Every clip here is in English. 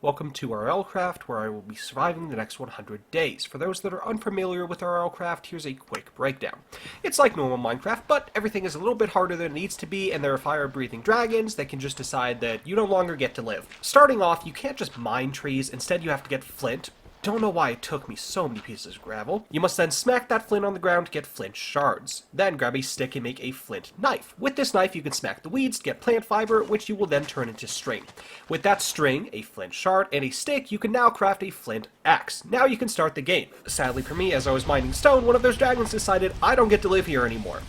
Welcome to RLCraft, where I will be surviving the next 100 days. For those that are unfamiliar with RLCraft, here's a quick breakdown. It's like normal Minecraft, but everything is a little bit harder than it needs to be, and there are fire-breathing dragons that can just decide that you no longer get to live. Starting off, you can't just mine trees, instead you have to get flint. Don't know why it took me so many pieces of gravel. You must then smack that flint on the ground to get flint shards. Then grab a stick and make a flint knife. With this knife you can smack the weeds to get plant fiber, which you will then turn into string. With that string, a flint shard, and a stick, you can now craft a flint axe. Now you can start the game. Sadly for me, as I was mining stone, one of those dragons decided I don't get to live here anymore.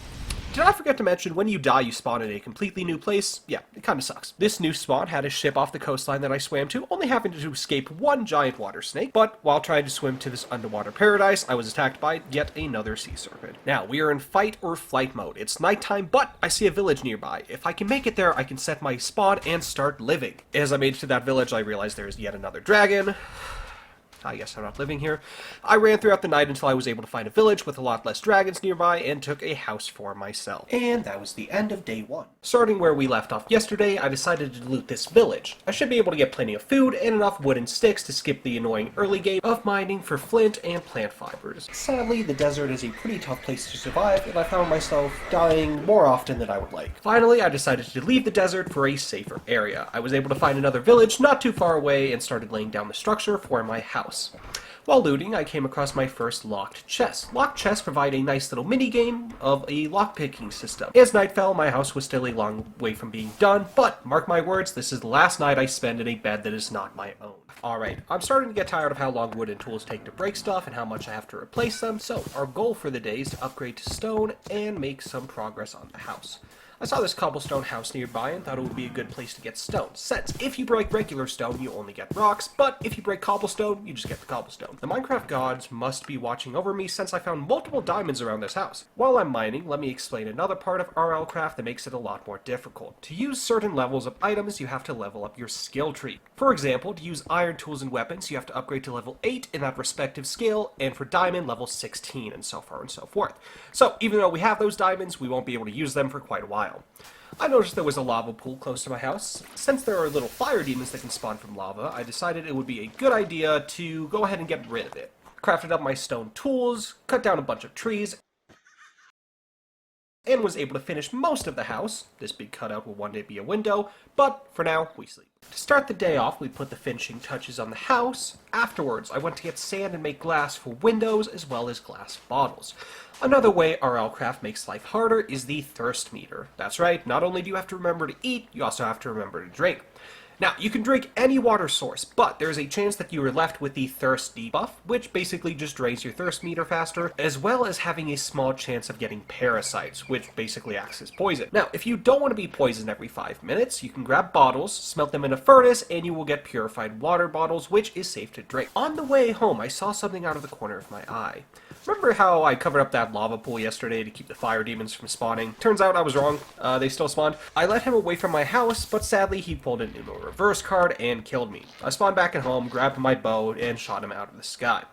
Did I forget to mention, when you die, you spawn in a completely new place? Yeah, it kinda sucks. This new spawn had a ship off the coastline that I swam to, only having to escape one giant water snake, but while trying to swim to this underwater paradise, I was attacked by yet another sea serpent. Now, we are in fight or flight mode. It's nighttime, but I see a village nearby. If I can make it there, I can set my spawn and start living. As I made it to that village, I realized there is yet another dragon. I guess I'm not living here. I ran throughout the night until I was able to find a village with a lot less dragons nearby and took a house for myself. And that was the end of day one. Starting where we left off yesterday, I decided to loot this village. I should be able to get plenty of food and enough wooden sticks to skip the annoying early game of mining for flint and plant fibers. Sadly, the desert is a pretty tough place to survive, and I found myself dying more often than I would like. Finally, I decided to leave the desert for a safer area. I was able to find another village not too far away and started laying down the structure for my house. While looting, I came across my first locked chest. Locked chests provide a nice little mini-game of a lockpicking system. As night fell, my house was still a long way from being done, but mark my words, this is the last night I spend in a bed that is not my own. Alright, I'm starting to get tired of how long wood and tools take to break stuff and how much I have to replace them, so our goal for the day is to upgrade to stone and make some progress on the house. I saw this cobblestone house nearby and thought it would be a good place to get stone, since if you break regular stone, you only get rocks, but if you break cobblestone, you just get the cobblestone. The Minecraft gods must be watching over me since I found multiple diamonds around this house. While I'm mining, let me explain another part of RLCraft that makes it a lot more difficult. To use certain levels of items, you have to level up your skill tree. For example, to use iron tools and weapons, you have to upgrade to level 8 in that respective skill, and for diamond, level 16, and so far and so forth. So, even though we have those diamonds, we won't be able to use them for quite a while. I noticed there was a lava pool close to my house. Since there are little fire demons that can spawn from lava, I decided it would be a good idea to go ahead and get rid of it. Crafted up my stone tools, cut down a bunch of trees, and was able to finish most of the house. This big cutout will one day be a window, but for now, we sleep. To start the day off, we put the finishing touches on the house. Afterwards, I went to get sand and make glass for windows as well as glass bottles. Another way RLCraft makes life harder is the thirst meter. That's right, not only do you have to remember to eat, you also have to remember to drink. Now, you can drink any water source, but there's a chance that you are left with the thirst debuff, which basically just drains your thirst meter faster, as well as having a small chance of getting parasites, which basically acts as poison. Now, if you don't want to be poisoned every 5 minutes, you can grab bottles, smelt them in a furnace, and you will get purified water bottles, which is safe to drink. On the way home, I saw something out of the corner of my eye. Remember how I covered up that lava pool yesterday to keep the fire demons from spawning? Turns out I was wrong. They still spawned. I let him away from my house, but sadly he pulled an Uno reverse card and killed me. I spawned back at home, grabbed my bow, and shot him out of the sky.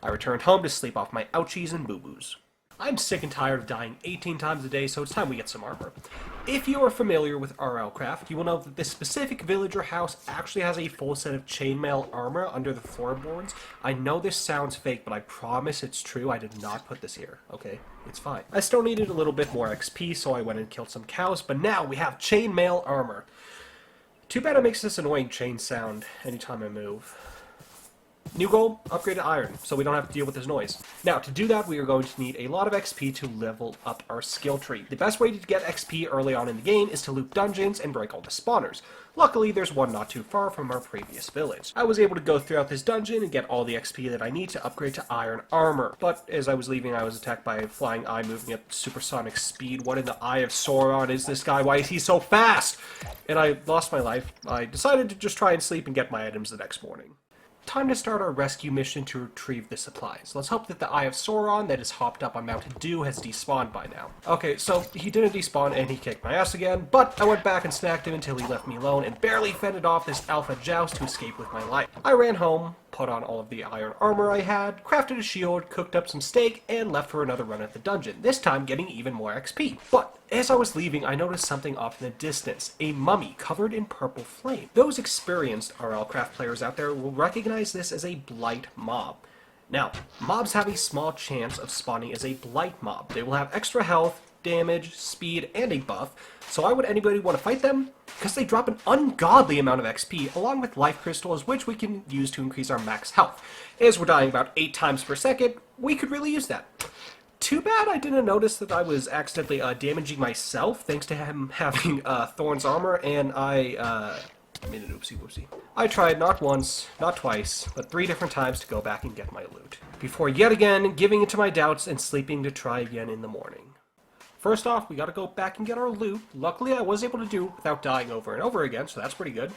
I returned home to sleep off my ouchies and boo-boos. I'm sick and tired of dying 18 times a day, so it's time we get some armor. If you are familiar with RLCraft, you will know that this specific village or house actually has a full set of chainmail armor under the floorboards. I know this sounds fake, but I promise it's true. I did not put this here, okay? It's fine. I still needed a little bit more XP, so I went and killed some cows, but now we have chainmail armor. Too bad it makes this annoying chain sound anytime I move. New goal, upgrade to iron, so we don't have to deal with this noise. Now, to do that, we are going to need a lot of XP to level up our skill tree. The best way to get XP early on in the game is to loot dungeons and break all the spawners. Luckily, there's one not too far from our previous village. I was able to go throughout this dungeon and get all the XP that I need to upgrade to iron armor. But as I was leaving, I was attacked by a flying eye moving at supersonic speed. What in the eye of Sauron is this guy? Why is he so fast? And I lost my life. I decided to just try and sleep and get my items the next morning. Time to start our rescue mission to retrieve the supplies. Let's hope that the Eye of Sauron that is hopped up on Mountain Dew has despawned by now. Okay, so he didn't despawn and he kicked my ass again, but I went back and snacked him until he left me alone and barely fended off this alpha joust to escape with my life. I ran home, put on all of the iron armor I had, crafted a shield, cooked up some steak, and left for another run at the dungeon, this time getting even more XP. But as I was leaving, I noticed something off in the distance, a mummy covered in purple flame. Those experienced RLCraft players out there will recognize this as a blight mob. Now, mobs have a small chance of spawning as a blight mob. They will have extra health, damage, speed, and a buff, so why would anybody want to fight them? Because they drop an ungodly amount of XP, along with life crystals, which we can use to increase our max health. As we're dying about 8 times per second, we could really use that. Too bad I didn't notice that I was accidentally damaging myself, thanks to him having Thorn's armor, and I made an oopsie whoopsie. I tried not once, not twice, but 3 different times to go back and get my loot, before yet again giving into my doubts and sleeping to try again in the morning. First off, we gotta go back and get our loot. Luckily, I was able to do it without dying over and over again, so that's pretty good.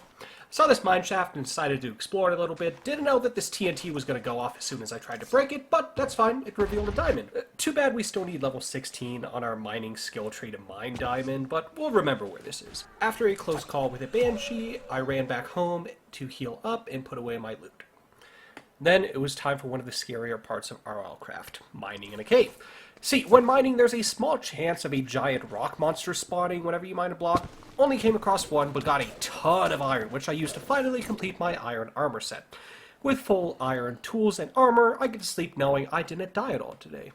Saw this mine shaft and decided to explore it a little bit. Didn't know that this TNT was gonna go off as soon as I tried to break it, but that's fine. It revealed a diamond. Too bad we still need level 16 on our mining skill tree to mine diamond, but we'll remember where this is. After a close call with a banshee, I ran back home to heal up and put away my loot. Then it was time for one of the scarier parts of RLCraft, mining in a cave. See, when mining, there's a small chance of a giant rock monster spawning whenever you mine a block. Only came across one, but got a ton of iron, which I used to finally complete my iron armor set. With full iron tools and armor, I get to sleep knowing I didn't die at all today.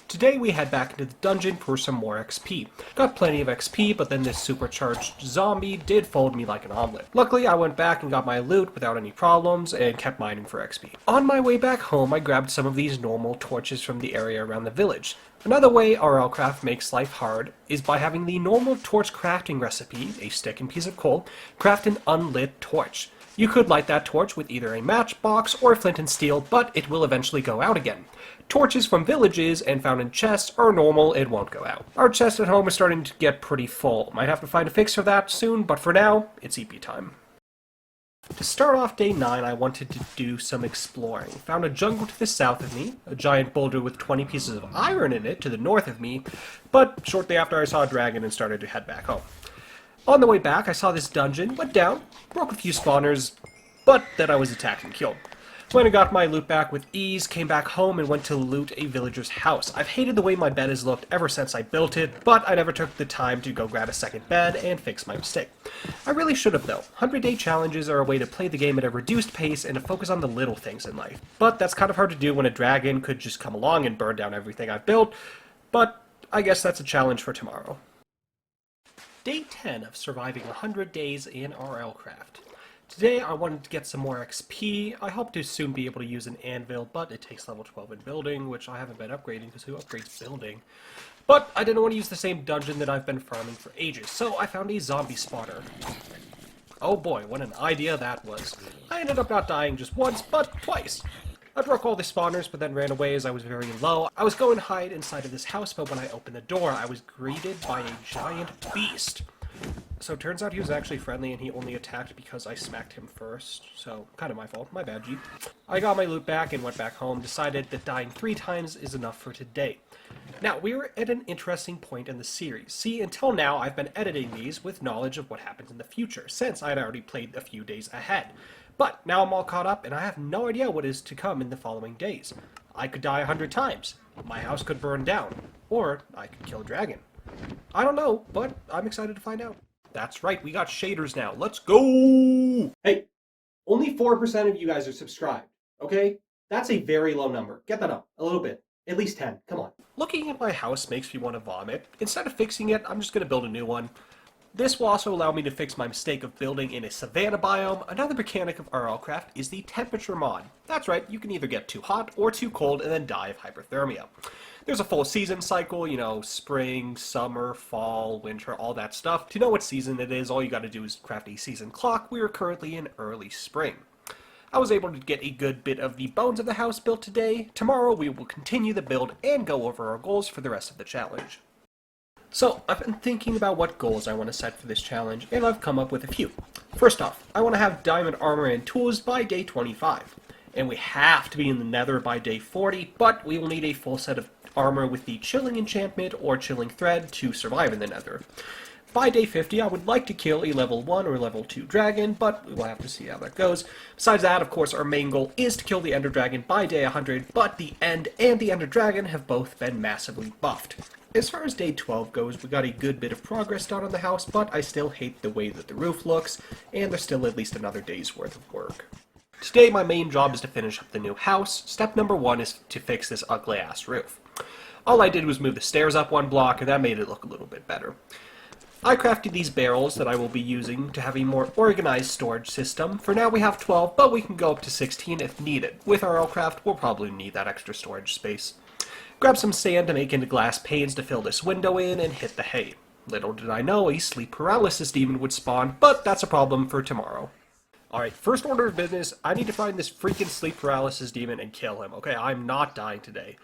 Today we head back into the dungeon for some more XP. Got plenty of XP, but then this supercharged zombie did fold me like an omelet. Luckily, I went back and got my loot without any problems and kept mining for XP. On my way back home, I grabbed some of these normal torches from the area around the village. Another way RLCraft makes life hard is by having the normal torch crafting recipe, a stick and piece of coal, craft an unlit torch. You could light that torch with either a matchbox or flint and steel, but it will eventually go out again. Torches from villages and found in chests are normal and won't go out. Our chest at home is starting to get pretty full. Might have to find a fix for that soon, but for now, it's EP time. To start off day 9, I wanted to do some exploring. Found a jungle to the south of me, a giant boulder with 20 pieces of iron in it to the north of me, but shortly after I saw a dragon and started to head back home. On the way back, I saw this dungeon, went down, broke a few spawners, but then I was attacked and killed. Went and got my loot back with ease, came back home and went to loot a villager's house. I've hated the way my bed has looked ever since I built it, but I never took the time to go grab a second bed and fix my mistake. I really should have though. 100-day challenges are a way to play the game at a reduced pace and to focus on the little things in life. But that's kind of hard to do when a dragon could just come along and burn down everything I've built, but I guess that's a challenge for tomorrow. Day 10 of surviving 100 days in RLCraft. Today I wanted to get some more XP. I hope to soon be able to use an anvil, but it takes level 12 in building, which I haven't been upgrading because who upgrades building? But I didn't want to use the same dungeon that I've been farming for ages, so I found a zombie spawner. Oh boy, what an idea that was. I ended up not dying just once, but twice. I broke all the spawners, but then ran away as I was very low. I was going to hide inside of this house, but when I opened the door, I was greeted by a giant beast. So it turns out he was actually friendly and he only attacked because I smacked him first. So, kind of my fault. My bad, G. I got my loot back and went back home, decided that dying 3 times is enough for today. Now, we were at an interesting point in the series. See, until now, I've been editing these with knowledge of what happens in the future, since I'd already played a few days ahead. But now I'm all caught up and I have no idea what is to come in the following days. I could die 100 times. My house could burn down. Or I could kill a dragon. I don't know, but I'm excited to find out. That's right, we got shaders now. Let's go! Hey, only 4% of you guys are subscribed, okay? That's a very low number. Get that up a little bit. At least 10. Come on. Looking at my house makes me want to vomit. Instead of fixing it, I'm just going to build a new one. This will also allow me to fix my mistake of building in a savanna biome. Another mechanic of RLCraft is the temperature mod. That's right, you can either get too hot or too cold and then die of hyperthermia. There's a full season cycle, you know, spring, summer, fall, winter, all that stuff. To know what season it is, all you gotta do is craft a season clock. We are currently in early spring. I was able to get a good bit of the bones of the house built today. Tomorrow we will continue the build and go over our goals for the rest of the challenge. So, I've been thinking about what goals I want to set for this challenge, and I've come up with a few. First off, I want to have diamond armor and tools by day 25. And we have to be in the Nether by day 40, but we will need a full set of armor with the chilling enchantment or chilling thread to survive in the Nether. By day 50, I would like to kill a level 1 or level 2 dragon, but we will have to see how that goes. Besides that, of course, our main goal is to kill the Ender Dragon by day 100, but the End and the Ender Dragon have both been massively buffed. As far as day 12 goes, we got a good bit of progress done on the house, but I still hate the way that the roof looks, and there's still at least another day's worth of work. Today, my main job is to finish up the new house. Step number 1 is to fix this ugly-ass roof. All I did was move the stairs up 1 block, and that made it look a little bit better. I crafted these barrels that I will be using to have a more organized storage system. For now we have 12, but we can go up to 16 if needed. With RLCraft, we'll probably need that extra storage space. Grab some sand to make into glass panes to fill this window in, and hit the hay. Little did I know a sleep paralysis demon would spawn, but that's a problem for tomorrow. Alright, first order of business, I need to find this freaking sleep paralysis demon and kill him. Okay, I'm not dying today.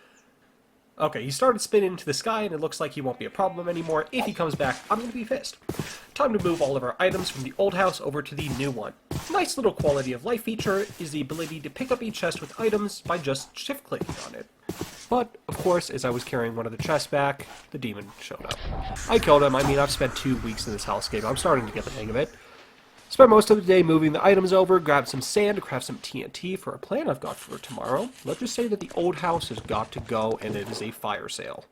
Okay, he started spinning into the sky, and it looks like he won't be a problem anymore. If he comes back, I'm going to be pissed. Time to move all of our items from the old house over to the new one. Nice little quality of life feature is the ability to pick up a chest with items by just shift-clicking on it. But, of course, as I was carrying one of the chests back, the demon showed up. I killed him. I mean, I've spent 2 weeks in this hellscape. I'm starting to get the hang of it. Spent most of the day moving the items over, grabbed some sand to craft some TNT for a plan I've got for tomorrow. Let's just say that the old house has got to go, and it is a fire sale.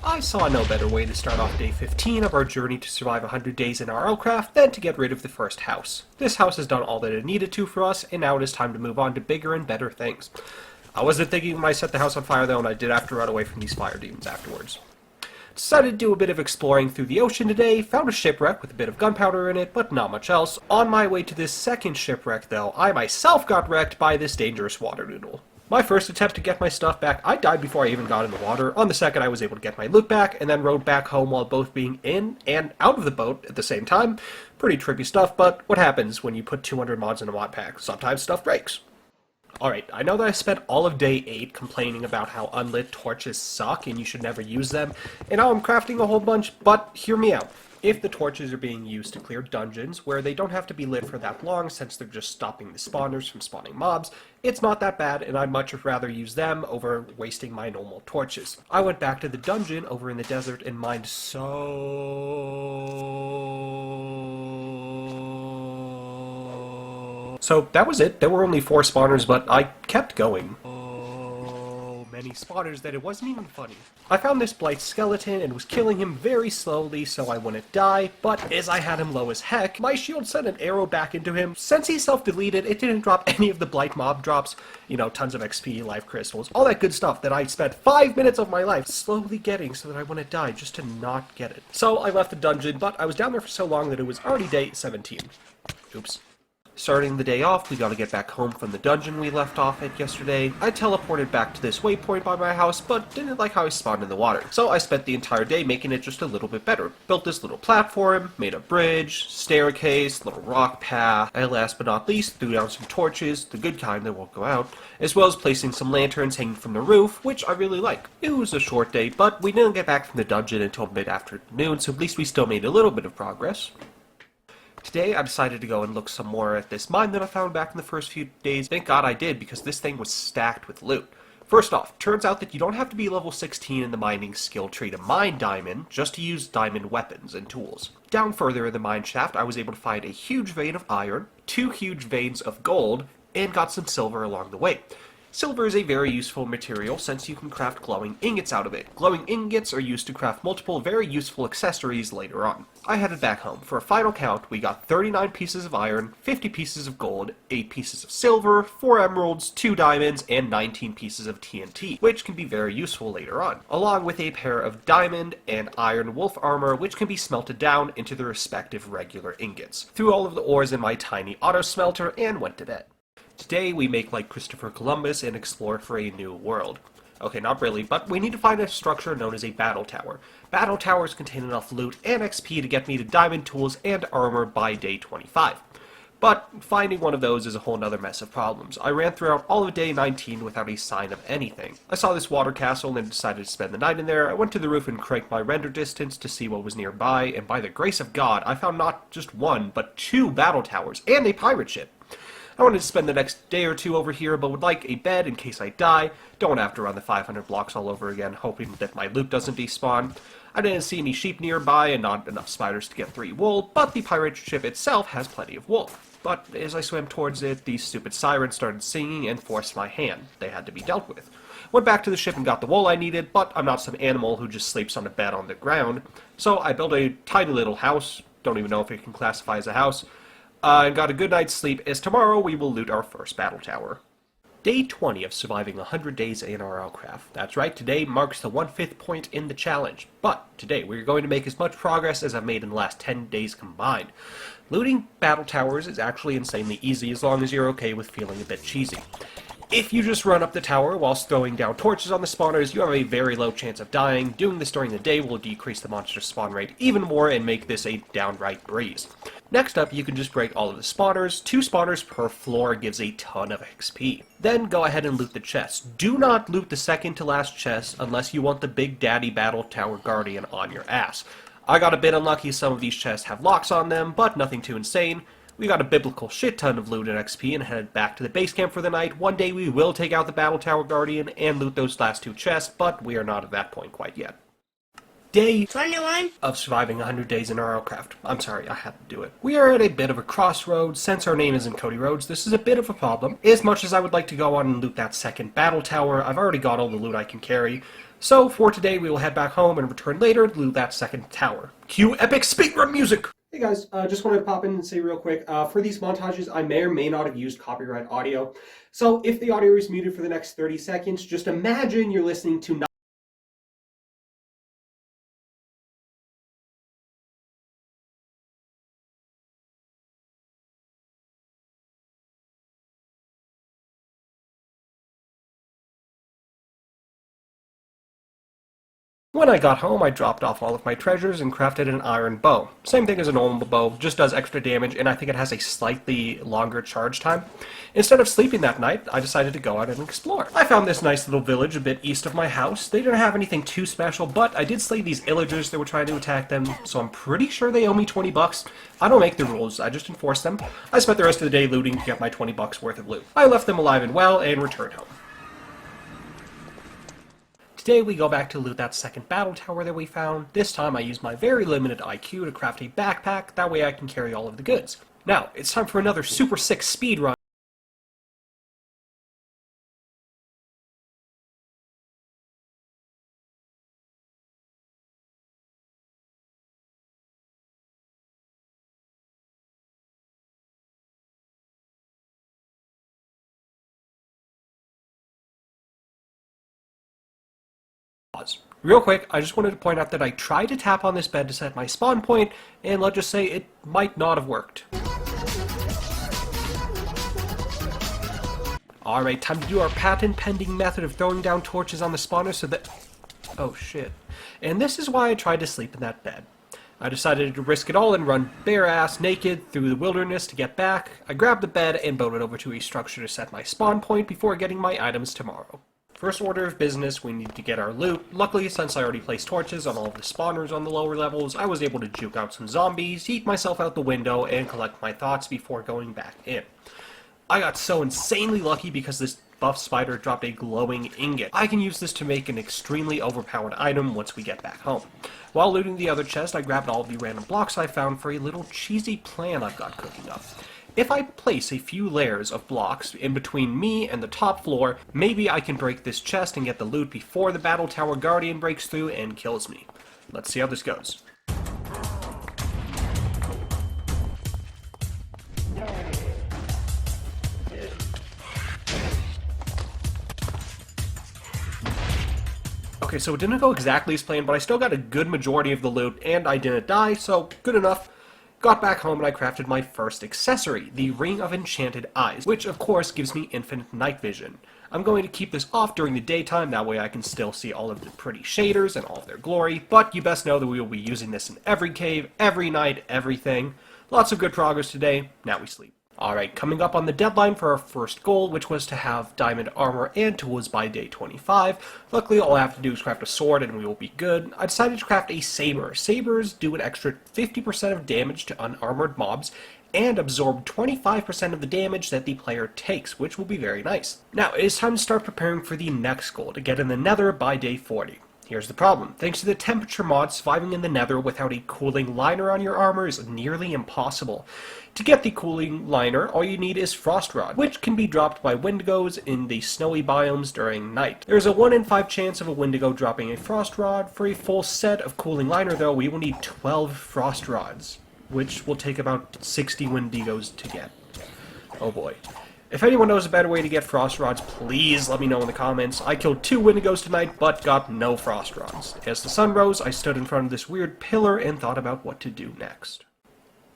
I saw no better way to start off day 15 of our journey to survive 100 days in RLCraft than to get rid of the first house. This house has done all that it needed to for us, and now it is time to move on to bigger and better things. I wasn't thinking when I set the house on fire though, and I did have to run away from these fire demons afterwards. Decided to do a bit of exploring through the ocean today, found a shipwreck with a bit of gunpowder in it, but not much else. On my way to this second shipwreck though, I myself got wrecked by this dangerous water noodle. My first attempt to get my stuff back, I died before I even got in the water. On the second, I was able to get my loot back, and then rode back home while both being in and out of the boat at the same time. Pretty trippy stuff, but what happens when you put 200 mods in a mod pack? Sometimes stuff breaks. Alright, I know that I spent all of day 8 complaining about how unlit torches suck and you should never use them, and now I'm crafting a whole bunch, but hear me out. If the torches are being used to clear dungeons, where they don't have to be lit for that long since they're just stopping the spawners from spawning mobs, it's not that bad, and I'd much rather use them over wasting my normal torches. I went back to the dungeon over in the desert and mined So that was it. There were only 4 spawners, but I kept going. Oh, many spawners that it wasn't even funny. I found this blight skeleton and was killing him very slowly so I wouldn't die, but as I had him low as heck, my shield sent an arrow back into him. Since he self-deleted, it didn't drop any of the blight mob drops, you know, tons of XP, life crystals, all that good stuff that I spent 5 minutes of my life slowly getting so that I wouldn't die just to not get it. So I left the dungeon, but I was down there for so long that it was already day 17. Oops. Starting the day off, we gotta get back home from the dungeon we left off at yesterday. I teleported back to this waypoint by my house, but didn't like how I spawned in the water. So I spent the entire day making it just a little bit better. Built this little platform, made a bridge, staircase, little rock path, and last but not least, threw down some torches, the good kind that won't go out, as well as placing some lanterns hanging from the roof, which I really like. It was a short day, but we didn't get back from the dungeon until mid-afternoon, so at least we still made a little bit of progress. Today, I decided to go and look some more at this mine that I found back in the first few days. Thank God I did, because this thing was stacked with loot. First off, turns out that you don't have to be level 16 in the mining skill tree to mine diamond, just to use diamond weapons and tools. Down further in the mine shaft, I was able to find a huge vein of iron, 2 huge veins of gold, and got some silver along the way. Silver is a very useful material since you can craft glowing ingots out of it. Glowing ingots are used to craft multiple very useful accessories later on. I headed back home. For a final count, we got 39 pieces of iron, 50 pieces of gold, 8 pieces of silver, 4 emeralds, 2 diamonds, and 19 pieces of TNT, which can be very useful later on, along with a pair of diamond and iron wolf armor, which can be smelted down into the respective regular ingots. Threw all of the ores in my tiny auto smelter and went to bed. Today we make like Christopher Columbus and explore for a new world. Okay, not really, but we need to find a structure known as a battle tower. Battle towers contain enough loot and XP to get me to diamond tools and armor by day 25. But finding one of those is a whole nother mess of problems. I ran throughout all of day 19 without a sign of anything. I saw this water castle and decided to spend the night in there. I went to the roof and cranked my render distance to see what was nearby, and by the grace of God, I found not just 1, but 2 battle towers and a pirate ship. I wanted to spend the next day or 2 over here, but would like a bed in case I die. Don't have to run the 500 blocks all over again, hoping that my loot doesn't despawn. I didn't see any sheep nearby and not enough spiders to get 3 wool, but the pirate ship itself has plenty of wool. But as I swam towards it, these stupid sirens started singing and forced my hand. They had to be dealt with. Went back to the ship and got the wool I needed, but I'm not some animal who just sleeps on a bed on the ground. So I built a tiny little house, don't even know if it can classify as a house, and got a good night's sleep, as tomorrow we will loot our first battle tower. Day 20 of surviving 100 days in RLCraft. That's right, today marks the 1/5 point in the challenge. But today we're going to make as much progress as I've made in the last 10 days combined. Looting battle towers is actually insanely easy as long as you're okay with feeling a bit cheesy. If you just run up the tower whilst throwing down torches on the spawners, you have a very low chance of dying. Doing this during the day will decrease the monster spawn rate even more and make this a downright breeze. Next up, you can just break all of the spawners. 2 spawners per floor gives a ton of XP. Then go ahead and loot the chests. Do not loot the second to last chest unless you want the Big Daddy Battle Tower Guardian on your ass. I got a bit unlucky, some of these chests have locks on them, but nothing too insane. We got a biblical shit ton of loot and XP and headed back to the base camp for the night. One day we will take out the Battle Tower Guardian and loot those last 2 chests, but we are not at that point quite yet. Day 21 of surviving 100 days in RLCraft. I'm sorry, I had to do it. We are at a bit of a crossroads. Since our name isn't Cody Rhodes, this is a bit of a problem. As much as I would like to go on and loot that second battle tower, I've already got all the loot I can carry. So for today, we will head back home and return later to loot that second tower. Cue epic speedrun music! Hey guys, just wanted to pop in and say real quick, for these montages, I may or may not have used copyright audio. So if the audio is muted for the next 30 seconds, just imagine you're listening to When I got home, I dropped off all of my treasures and crafted an iron bow. Same thing as a normal bow, just does extra damage, and I think it has a slightly longer charge time. Instead of sleeping that night, I decided to go out and explore. I found this nice little village a bit east of my house. They didn't have anything too special, but I did slay these illagers that were trying to attack them, so I'm pretty sure they owe me 20 bucks. I don't make the rules, I just enforce them. I spent the rest of the day looting to get my 20 bucks worth of loot. I left them alive and well and returned home. Today we go back to loot that second battle tower that we found. This time I use my very limited IQ to craft a backpack, that way I can carry all of the goods. Now, it's time for another super sick speed run. Real quick, I just wanted to point out that I tried to tap on this bed to set my spawn point, and let's just say it might not have worked. Alright, time to do our patent-pending method of throwing down torches on the spawner so that... Oh shit. And this is why I tried to sleep in that bed. I decided to risk it all and run bare-ass naked through the wilderness to get back. I grabbed the bed and boated over to a structure to set my spawn point before getting my items tomorrow. First order of business, we need to get our loot. Luckily, since I already placed torches on all of the spawners on the lower levels, I was able to juke out some zombies, eat myself out the window, and collect my thoughts before going back in. I got so insanely lucky because this buff spider dropped a glowing ingot. I can use this to make an extremely overpowered item once we get back home. While looting the other chest, I grabbed all of the random blocks I found for a little cheesy plan I've got cooking up. If I place a few layers of blocks in between me and the top floor, maybe I can break this chest and get the loot before the Battle Tower Guardian breaks through and kills me. Let's see how this goes. Okay, so it didn't go exactly as planned, but I still got a good majority of the loot, and I didn't die, so good enough. Got back home and I crafted my first accessory, the Ring of Enchanted Eyes, which of course gives me infinite night vision. I'm going to keep this off during the daytime, that way I can still see all of the pretty shaders and all of their glory, but you best know that we will be using this in every cave, every night, everything. Lots of good progress today, now we sleep. Alright, coming up on the deadline for our first goal, which was to have diamond armor and tools by day 25. Luckily, all I have to do is craft a sword and we will be good. I decided to craft a saber. Sabers do an extra 50% of damage to unarmored mobs and absorb 25% of the damage that the player takes, which will be very nice. Now, it is time to start preparing for the next goal, to get in the Nether by day 40. Here's the problem. Thanks to the temperature mod, surviving in the Nether without a cooling liner on your armor is nearly impossible. To get the cooling liner, all you need is frost rod, which can be dropped by wendigos in the snowy biomes during night. There's a 1 in 5 chance of a wendigo dropping a frost rod. For a full set of cooling liner, though, we will need 12 frost rods, which will take about 60 wendigos to get. Oh boy. If anyone knows a better way to get frost rods, please let me know in the comments. I killed 2 wendigos tonight, but got no frost rods. As the sun rose, I stood in front of this weird pillar and thought about what to do next.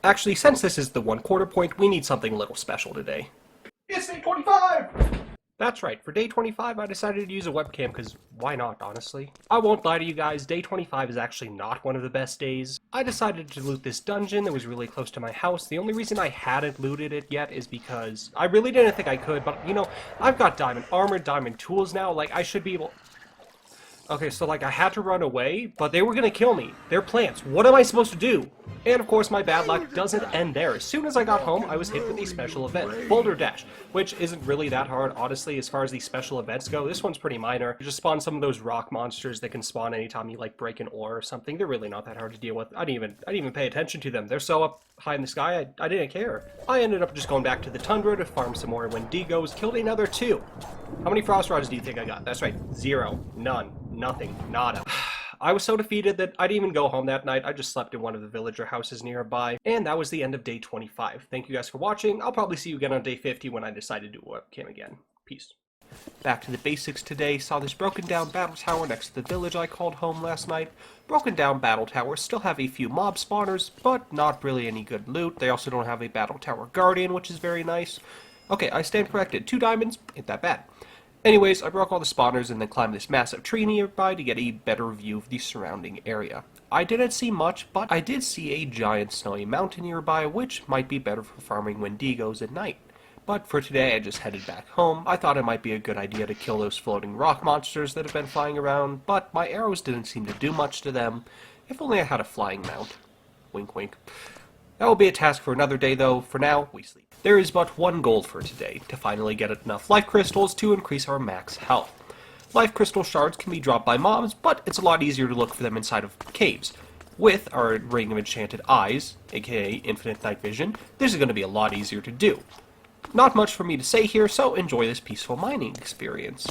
Actually, since this is the 1/4 point, we need something a little special today. It's day 25! That's right, for day 25 I decided to use a webcam, because why not, honestly? I won't lie to you guys, day 25 is actually not one of the best days. I decided to loot this dungeon that was really close to my house. The only reason I hadn't looted it yet is because I really didn't think I could, but, you know, I've got diamond armor, diamond tools now, like, I should be able... Okay, so, like, I had to run away, but they were gonna kill me. They're plants. What am I supposed to do? And, of course, my bad luck doesn't end there. As soon as I got home, I was hit with a special event, Boulder Dash, which isn't really that hard, honestly, as far as these special events go. This one's pretty minor. You just spawn some of those rock monsters that can spawn anytime you, like, break an ore or something. They're really not that hard to deal with. I didn't even pay attention to them. They're so up high in the sky, I didn't care. I ended up just going back to the tundra to farm some more wendigos, killed another 2. How many frost rods do you think I got? That's right, 0. None. Nothing. Nada. I was so defeated that I didn't even go home that night. I just slept in one of the villager houses nearby. And that was the end of day 25. Thank you guys for watching. I'll probably see you again on day 50 when I decide to do a webcam again. Peace. Back to the basics today. Saw this broken down battle tower next to the village I called home last night. Broken down battle towers still have a few mob spawners, but not really any good loot. They also don't have a battle tower guardian, which is very nice. Okay, I stand corrected. 2 diamonds, ain't that bad. Anyways, I broke all the spawners and then climbed this massive tree nearby to get a better view of the surrounding area. I didn't see much, but I did see a giant snowy mountain nearby, which might be better for farming wendigos at night. But for today, I just headed back home. I thought it might be a good idea to kill those floating rock monsters that have been flying around, but my arrows didn't seem to do much to them. If only I had a flying mount. Wink wink. That will be a task for another day, though. For now, we sleep. There is but one goal for today, to finally get enough life crystals to increase our max health. Life crystal shards can be dropped by mobs, but it's a lot easier to look for them inside of caves. With our Ring of Enchanted Eyes, aka Infinite Night Vision, this is going to be a lot easier to do. Not much for me to say here, so enjoy this peaceful mining experience.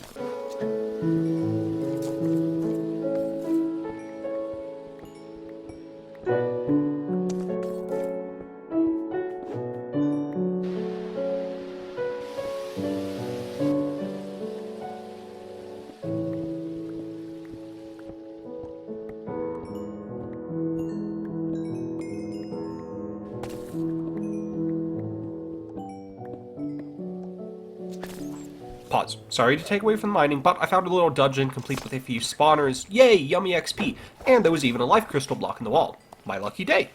Pause. Sorry to take away from the mining, but I found a little dungeon complete with a few spawners. Yay, yummy XP! And there was even a life crystal block in the wall. My lucky day.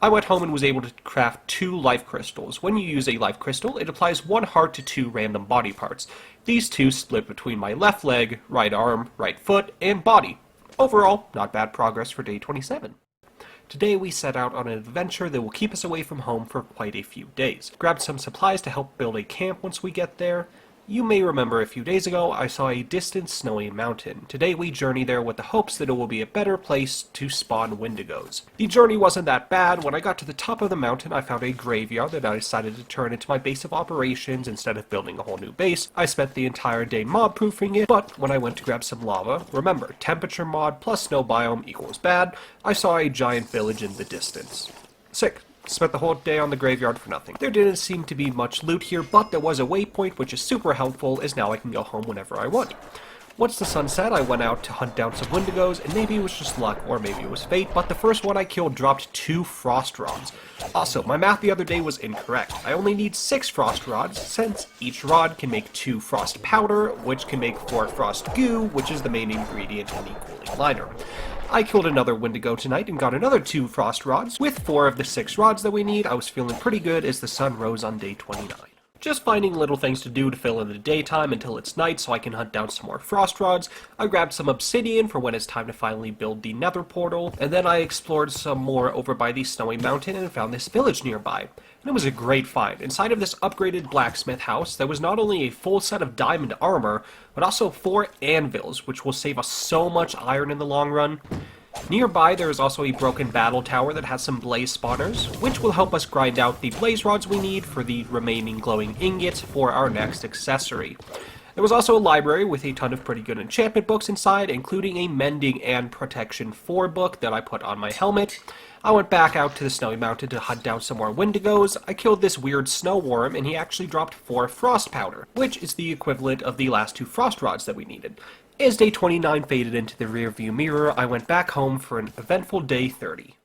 I went home and was able to craft 2 life crystals. When you use a life crystal, it applies 1 heart to 2 random body parts. These 2 split between my left leg, right arm, right foot, and body. Overall, not bad progress for day 27. Today we set out on an adventure that will keep us away from home for quite a few days. Grabbed some supplies to help build a camp once we get there. You may remember a few days ago I saw a distant snowy mountain. Today we journey there with the hopes that it will be a better place to spawn wendigos. The journey wasn't that bad. When I got to the top of the mountain I found a graveyard that I decided to turn into my base of operations instead of building a whole new base. I spent the entire day mob proofing it, but when I went to grab some lava, remember, temperature mod plus snow biome equals bad, I saw a giant village in the distance. Sick. Spent the whole day on the graveyard for nothing. There didn't seem to be much loot here, but there was a waypoint, which is super helpful, as now I can go home whenever I want. Once the sun set, I went out to hunt down some wendigos, and maybe it was just luck, or maybe it was fate, but the first one I killed dropped 2 frost rods. Also, my math the other day was incorrect. I only need 6 frost rods, since each rod can make 2 frost powder, which can make 4 frost goo, which is the main ingredient in the cooling liner. I killed another wendigo tonight and got another 2 frost rods. With 4 of the 6 rods that we need, I was feeling pretty good as the sun rose on day 29. Just finding little things to do to fill in the daytime until it's night so I can hunt down some more frost rods. I grabbed some obsidian for when it's time to finally build the nether portal, and then I explored some more over by the snowy mountain and found this village nearby. and it was a great find. Inside of this upgraded blacksmith house, there was not only a full set of diamond armor, but also 4 anvils, which will save us so much iron in the long run. Nearby, there is also a broken battle tower that has some blaze spawners, which will help us grind out the blaze rods we need for the remaining glowing ingots for our next accessory. There was also a library with a ton of pretty good enchantment books inside, including a Mending and Protection 4 book that I put on my helmet. I went back out to the snowy mountain to hunt down some more wendigos. I killed this weird snow worm, and he actually dropped 4 frost powder, which is the equivalent of the last 2 frost rods that we needed. As day 29 faded into the rearview mirror, I went back home for an eventful day 30.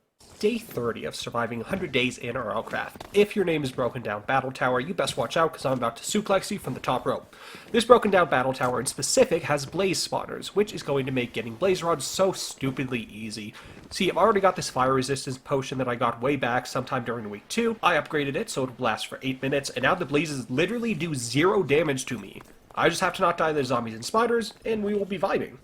Day 30 of surviving 100 days in RLCraft. If your name is Broken Down Battle Tower, you best watch out because I'm about to suplex you from the top rope. This Broken Down Battle Tower in specific has blaze spawners, which is going to make getting blaze rods so stupidly easy. See, I've already got this fire resistance potion that I got way back sometime during week 2. I upgraded it so it'll last for 8 minutes, and now the blazes literally do 0 damage to me. I just have to not die to the zombies and spiders, and we will be vibing.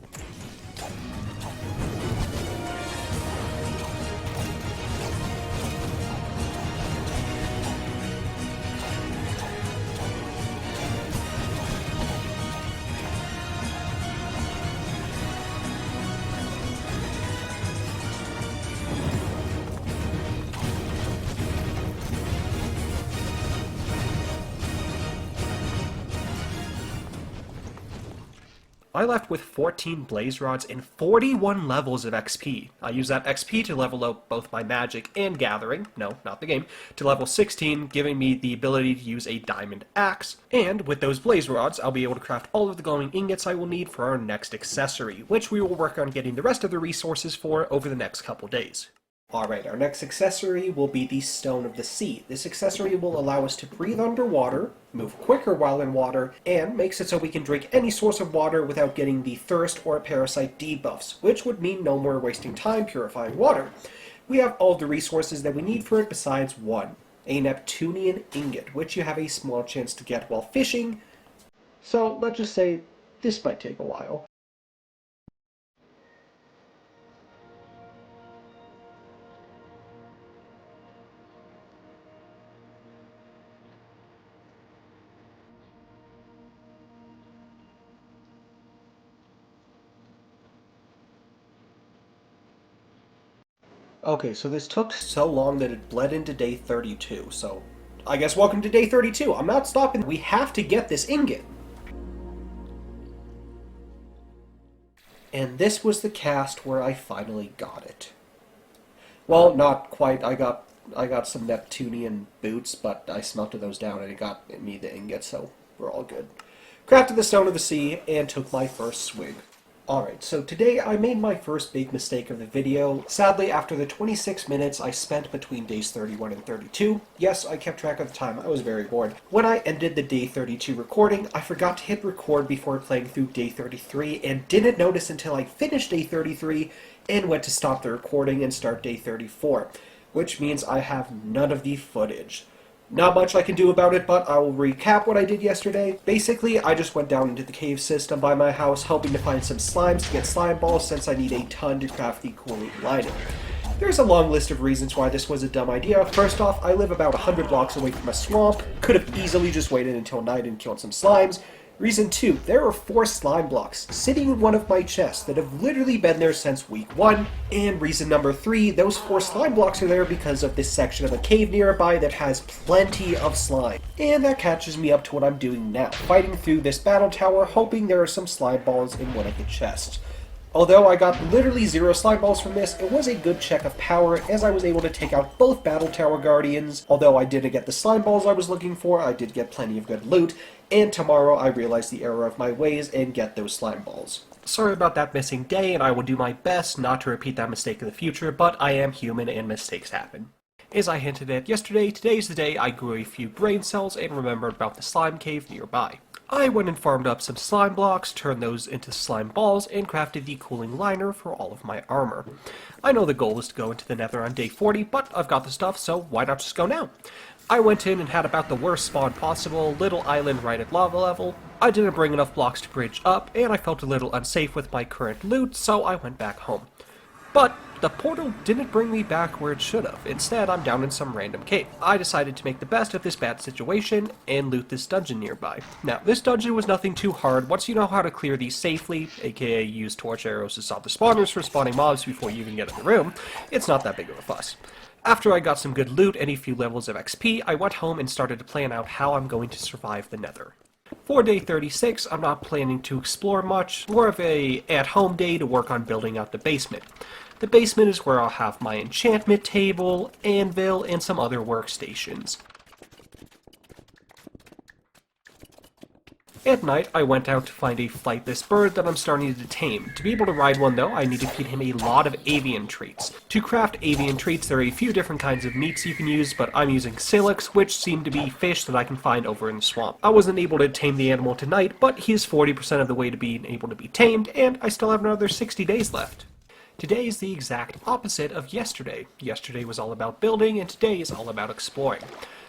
I left with 14 blaze rods and 41 levels of XP. I used that XP to level up both my magic and gathering, no, not the game, to level 16, giving me the ability to use a diamond axe. And with those blaze rods, I'll be able to craft all of the glowing ingots I will need for our next accessory, which we will work on getting the rest of the resources for over the next couple days. Alright, our next accessory will be the Stone of the Sea. This accessory will allow us to breathe underwater, move quicker while in water, and makes it so we can drink any source of water without getting the thirst or parasite debuffs, which would mean no more wasting time purifying water. We have all the resources that we need for it besides one, a Neptunian ingot, which you have a small chance to get while fishing, so let's just say this might take a while. Okay, so this took so long that it bled into day 32, so I guess welcome to day 32. I'm not stopping. We have to get this ingot. And this was the cast where I finally got it. Well, not quite. I got some Neptunian boots, but I smelted those down and it got me the ingot, so we're all good. Crafted the Stone of the Sea and took my first swig. Alright, so today I made my first big mistake of the video. Sadly, after the 26 minutes I spent between days 31 and 32, yes, I kept track of the time, I was very bored. When I ended the day 32 recording, I forgot to hit record before playing through day 33, and didn't notice until I finished day 33 and went to stop the recording and start day 34, which means I have none of the footage. Not much I can do about it, but I will recap what I did yesterday. Basically, I just went down into the cave system by my house, hoping to find some slimes to get slime balls, since I need a ton to craft the cooling lining. There's a long list of reasons why this was a dumb idea. First off, I live about 100 blocks away from a swamp. Could have easily just waited until night and killed some slimes. Reason 2, there are 4 slime blocks sitting in one of my chests that have literally been there since week 1. And reason number 3, those 4 slime blocks are there because of this section of a cave nearby that has plenty of slime. And that catches me up to what I'm doing now, fighting through this battle tower, hoping there are some slime balls in one of the chests. Although I got literally 0 slime balls from this, it was a good check of power, as I was able to take out both battle tower guardians. Although I didn't get the slime balls I was looking for, I did get plenty of good loot, and tomorrow I realize the error of my ways and get those slime balls. Sorry about that missing day, and I will do my best not to repeat that mistake in the future, but I am human and mistakes happen. As I hinted at yesterday, today's the day I grew a few brain cells and remembered about the slime cave nearby. I went and farmed up some slime blocks, turned those into slime balls, and crafted the cooling liner for all of my armor. I know the goal is to go into the Nether on day 40, but I've got the stuff, so why not just go now? I went in and had about the worst spawn possible, little island right at lava level. I didn't bring enough blocks to bridge up, and I felt a little unsafe with my current loot, so I went back home. But the portal didn't bring me back where it should have. Instead, I'm down in some random cave. I decided to make the best of this bad situation and loot this dungeon nearby. Now, this dungeon was nothing too hard once you know how to clear these safely, aka use torch arrows to stop the spawners from spawning mobs before you even get in the room. It's not that big of a fuss. After I got some good loot and a few levels of XP, I went home and started to plan out how I'm going to survive the Nether. For day 36, I'm not planning to explore much, more of a at-home day to work on building out the basement. The basement is where I'll have my enchantment table, anvil, and some other workstations. At night, I went out to find a flightless bird that I'm starting to tame. To be able to ride one, though, I need to feed him a lot of avian treats. To craft avian treats, there are a few different kinds of meats you can use, but I'm using silix, which seem to be fish that I can find over in the swamp. I wasn't able to tame the animal tonight, but he's 40% of the way to being able to be tamed, and I still have another 60 days left. Today is the exact opposite of yesterday. Yesterday was all about building, and today is all about exploring.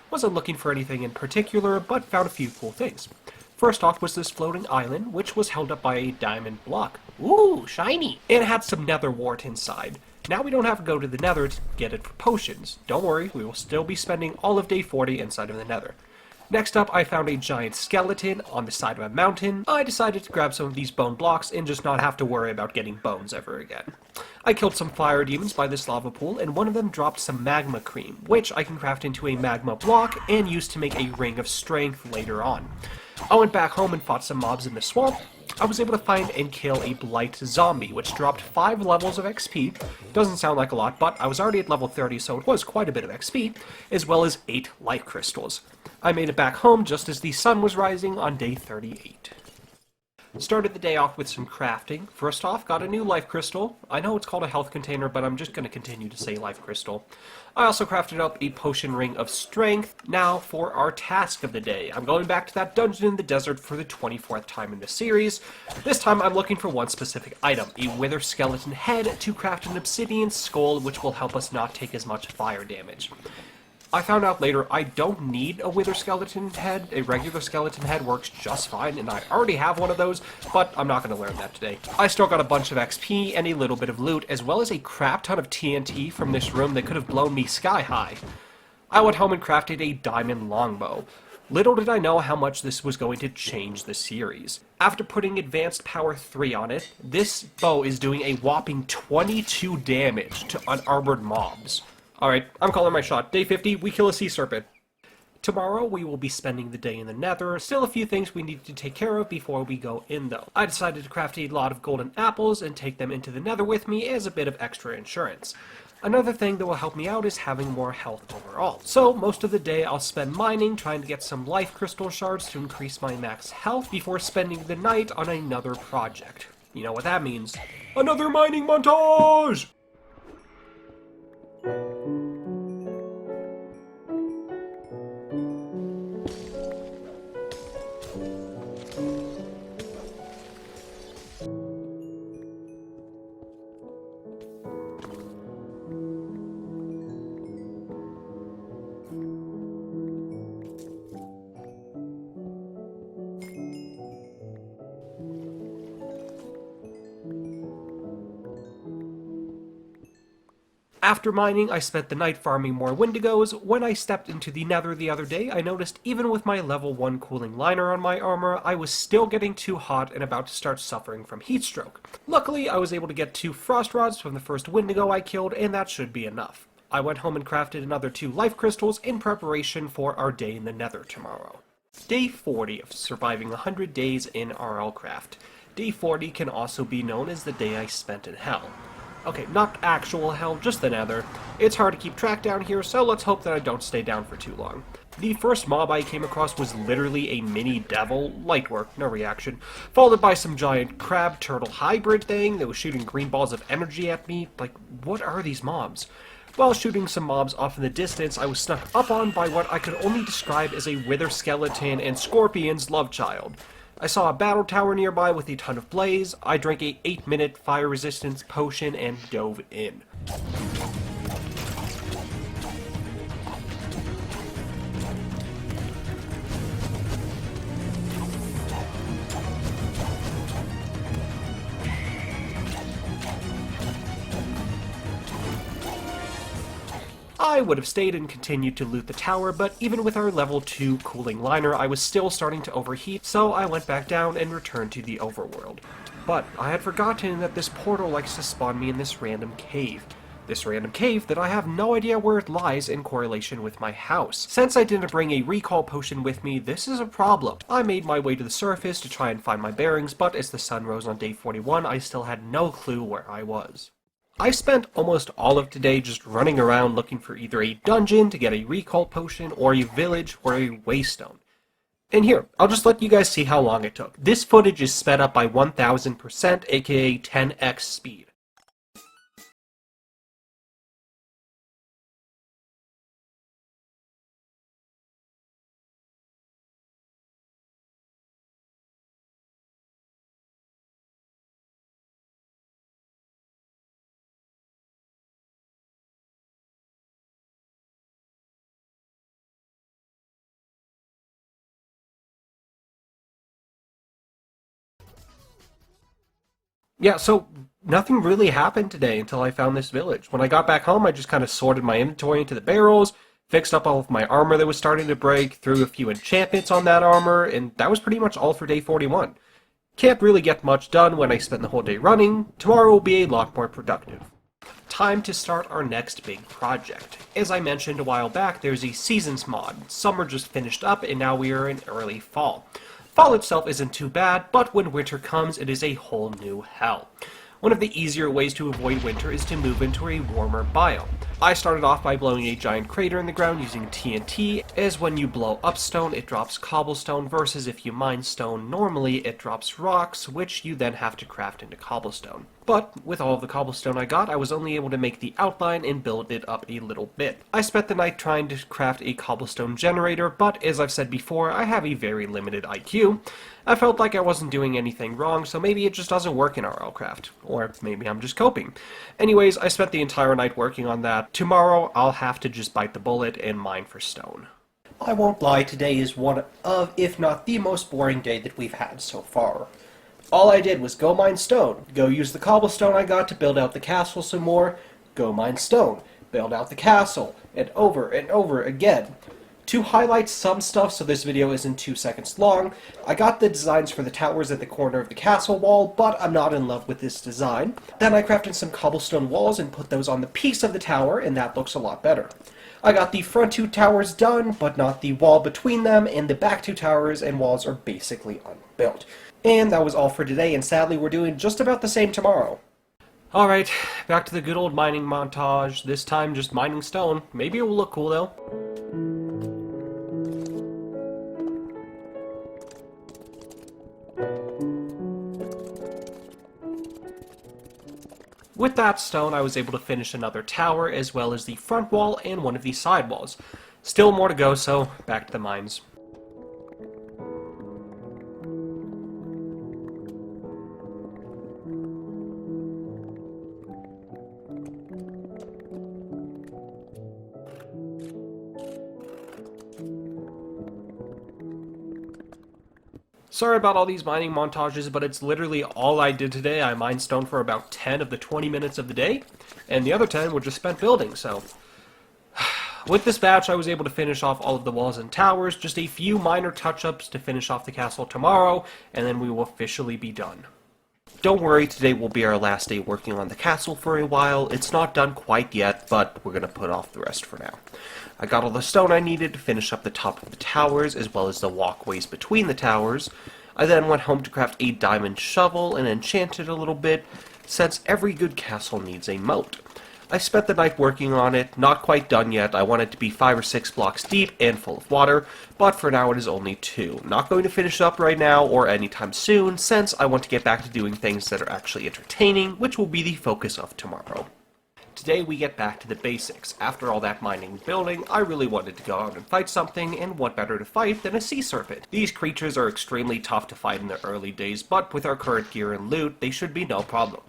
Wasn't looking for anything in particular, but found a few cool things. First off was this floating island, which was held up by a diamond block. Ooh, shiny! And it had some nether wart inside. Now we don't have to go to the nether to get it for potions. Don't worry, we will still be spending all of day 40 inside of the nether. Next up, I found a giant skeleton on the side of a mountain. I decided to grab some of these bone blocks and just not have to worry about getting bones ever again. I killed some fire demons by this lava pool, and one of them dropped some magma cream, which I can craft into a magma block and use to make a ring of strength later on. I went back home and fought some mobs in the swamp. I was able to find and kill a blight zombie, which dropped 5 levels of XP. Doesn't sound like a lot, but I was already at level 30, so it was quite a bit of XP, as well as 8 life crystals. I made it back home just as the sun was rising on day 38. Started the day off with some crafting. First off, got a new life crystal. I know it's called a health container, but I'm just going to continue to say life crystal. I also crafted up a potion ring of strength. Now for our task of the day. I'm going back to that dungeon in the desert for the 24th time in the series. This time I'm looking for one specific item, a wither skeleton head to craft an obsidian skull, which will help us not take as much fire damage. I found out later I don't need a wither skeleton head. A regular skeleton head works just fine, and I already have one of those, but I'm not going to learn that today. I still got a bunch of XP and a little bit of loot, as well as a crap ton of TNT from this room that could have blown me sky high. I went home and crafted a diamond longbow. Little did I know how much this was going to change the series. After putting Advanced Power 3 on it, this bow is doing a whopping 22 damage to unarmored mobs. Alright, I'm calling my shot. Day 50, we kill a sea serpent. Tomorrow, we will be spending the day in the Nether. Still a few things we need to take care of before we go in, though. I decided to craft a lot of golden apples and take them into the Nether with me as a bit of extra insurance. Another thing that will help me out is having more health overall. So, most of the day I'll spend mining, trying to get some life crystal shards to increase my max health before spending the night on another project. You know what that means. Another mining montage! After mining, I spent the night farming more Wendigos. When I stepped into the Nether the other day, I noticed even with my level 1 cooling liner on my armor, I was still getting too hot and about to start suffering from heat stroke. Luckily, I was able to get 2 frost rods from the first Wendigo I killed, and that should be enough. I went home and crafted another 2 life crystals in preparation for our day in the Nether tomorrow. Day 40 of surviving 100 days in RLCraft. Day 40 can also be known as the day I spent in hell. Okay, not actual hell, just the Nether. It's hard to keep track down here, so let's hope that I don't stay down for too long. The first mob I came across was literally a mini devil, light work, no reaction, followed by some giant crab-turtle hybrid thing that was shooting green balls of energy at me. Like, what are these mobs? While shooting some mobs off in the distance, I was snuck up on by what I could only describe as a wither skeleton and scorpion's love child. I saw a battle tower nearby with a ton of blaze. I drank a 8-minute fire resistance potion and dove in. I would have stayed and continued to loot the tower, but even with our level 2 cooling liner, I was still starting to overheat, so I went back down and returned to the overworld. But I had forgotten that this portal likes to spawn me in this random cave. This random cave that I have no idea where it lies in correlation with my house. Since I didn't bring a recall potion with me, this is a problem. I made my way to the surface to try and find my bearings, but as the sun rose on day 41, I still had no clue where I was. I spent almost all of today just running around looking for either a dungeon to get a recall potion, or a village, or a waystone. And here, I'll just let you guys see how long it took. This footage is sped up by 1000%, aka 10x speed. Yeah, so nothing really happened today until I found this village. When I got back home, I just kind of sorted my inventory into the barrels, fixed up all of my armor that was starting to break, threw a few enchantments on that armor, and that was pretty much all for day 41. Can't really get much done when I spend the whole day running. Tomorrow will be a lot more productive. Time to start our next big project. As I mentioned a while back, there's a seasons mod. Summer just finished up, and now we are in early fall. Fall itself isn't too bad, but when winter comes, it is a whole new hell. One of the easier ways to avoid winter is to move into a warmer biome. I started off by blowing a giant crater in the ground using TNT, as when you blow up stone, it drops cobblestone, versus if you mine stone normally, it drops rocks, which you then have to craft into cobblestone. But with all of the cobblestone I got, I was only able to make the outline and build it up a little bit. I spent the night trying to craft a cobblestone generator, but as I've said before, I have a very limited IQ. I felt like I wasn't doing anything wrong, so maybe it just doesn't work in RLCraft. Or maybe I'm just coping. Anyways, I spent the entire night working on that. Tomorrow, I'll have to just bite the bullet and mine for stone. I won't lie, today is one of, if not the most boring day that we've had so far. All I did was go mine stone, go use the cobblestone I got to build out the castle some more, go mine stone, build out the castle, and over again. To highlight some stuff so this video isn't 2 seconds long, I got the designs for the towers at the corner of the castle wall, but I'm not in love with this design. Then I crafted some cobblestone walls and put those on the piece of the tower, and that looks a lot better. I got the front 2 towers done, but not the wall between them, and the back 2 towers and walls are basically unbuilt. And that was all for today, and sadly we're doing just about the same tomorrow. Alright, back to the good old mining montage, this time just mining stone. Maybe it will look cool though. With that stone, I was able to finish another tower, as well as the front wall and one of the side walls. Still more to go, so back to the mines. Sorry about all these mining montages, but it's literally all I did today. I mined stone for about 10 of the 20 minutes of the day, and the other 10 were just spent building, so... With this batch, I was able to finish off all of the walls and towers, just a few minor touch-ups to finish off the castle tomorrow, and then we will officially be done. Don't worry, today will be our last day working on the castle for a while. It's not done quite yet, but we're going to put off the rest for now. I got all the stone I needed to finish up the top of the towers, as well as the walkways between the towers. I then went home to craft a diamond shovel and enchant it a little bit, since every good castle needs a moat. I spent the night working on it, not quite done yet. I want it to be 5 or 6 blocks deep and full of water, but for now it is only 2. Not going to finish up right now or anytime soon, since I want to get back to doing things that are actually entertaining, which will be the focus of tomorrow. Today we get back to the basics. After all that mining and building, I really wanted to go out and fight something, and what better to fight than a sea serpent? These creatures are extremely tough to fight in the early days, but with our current gear and loot, they should be no problem.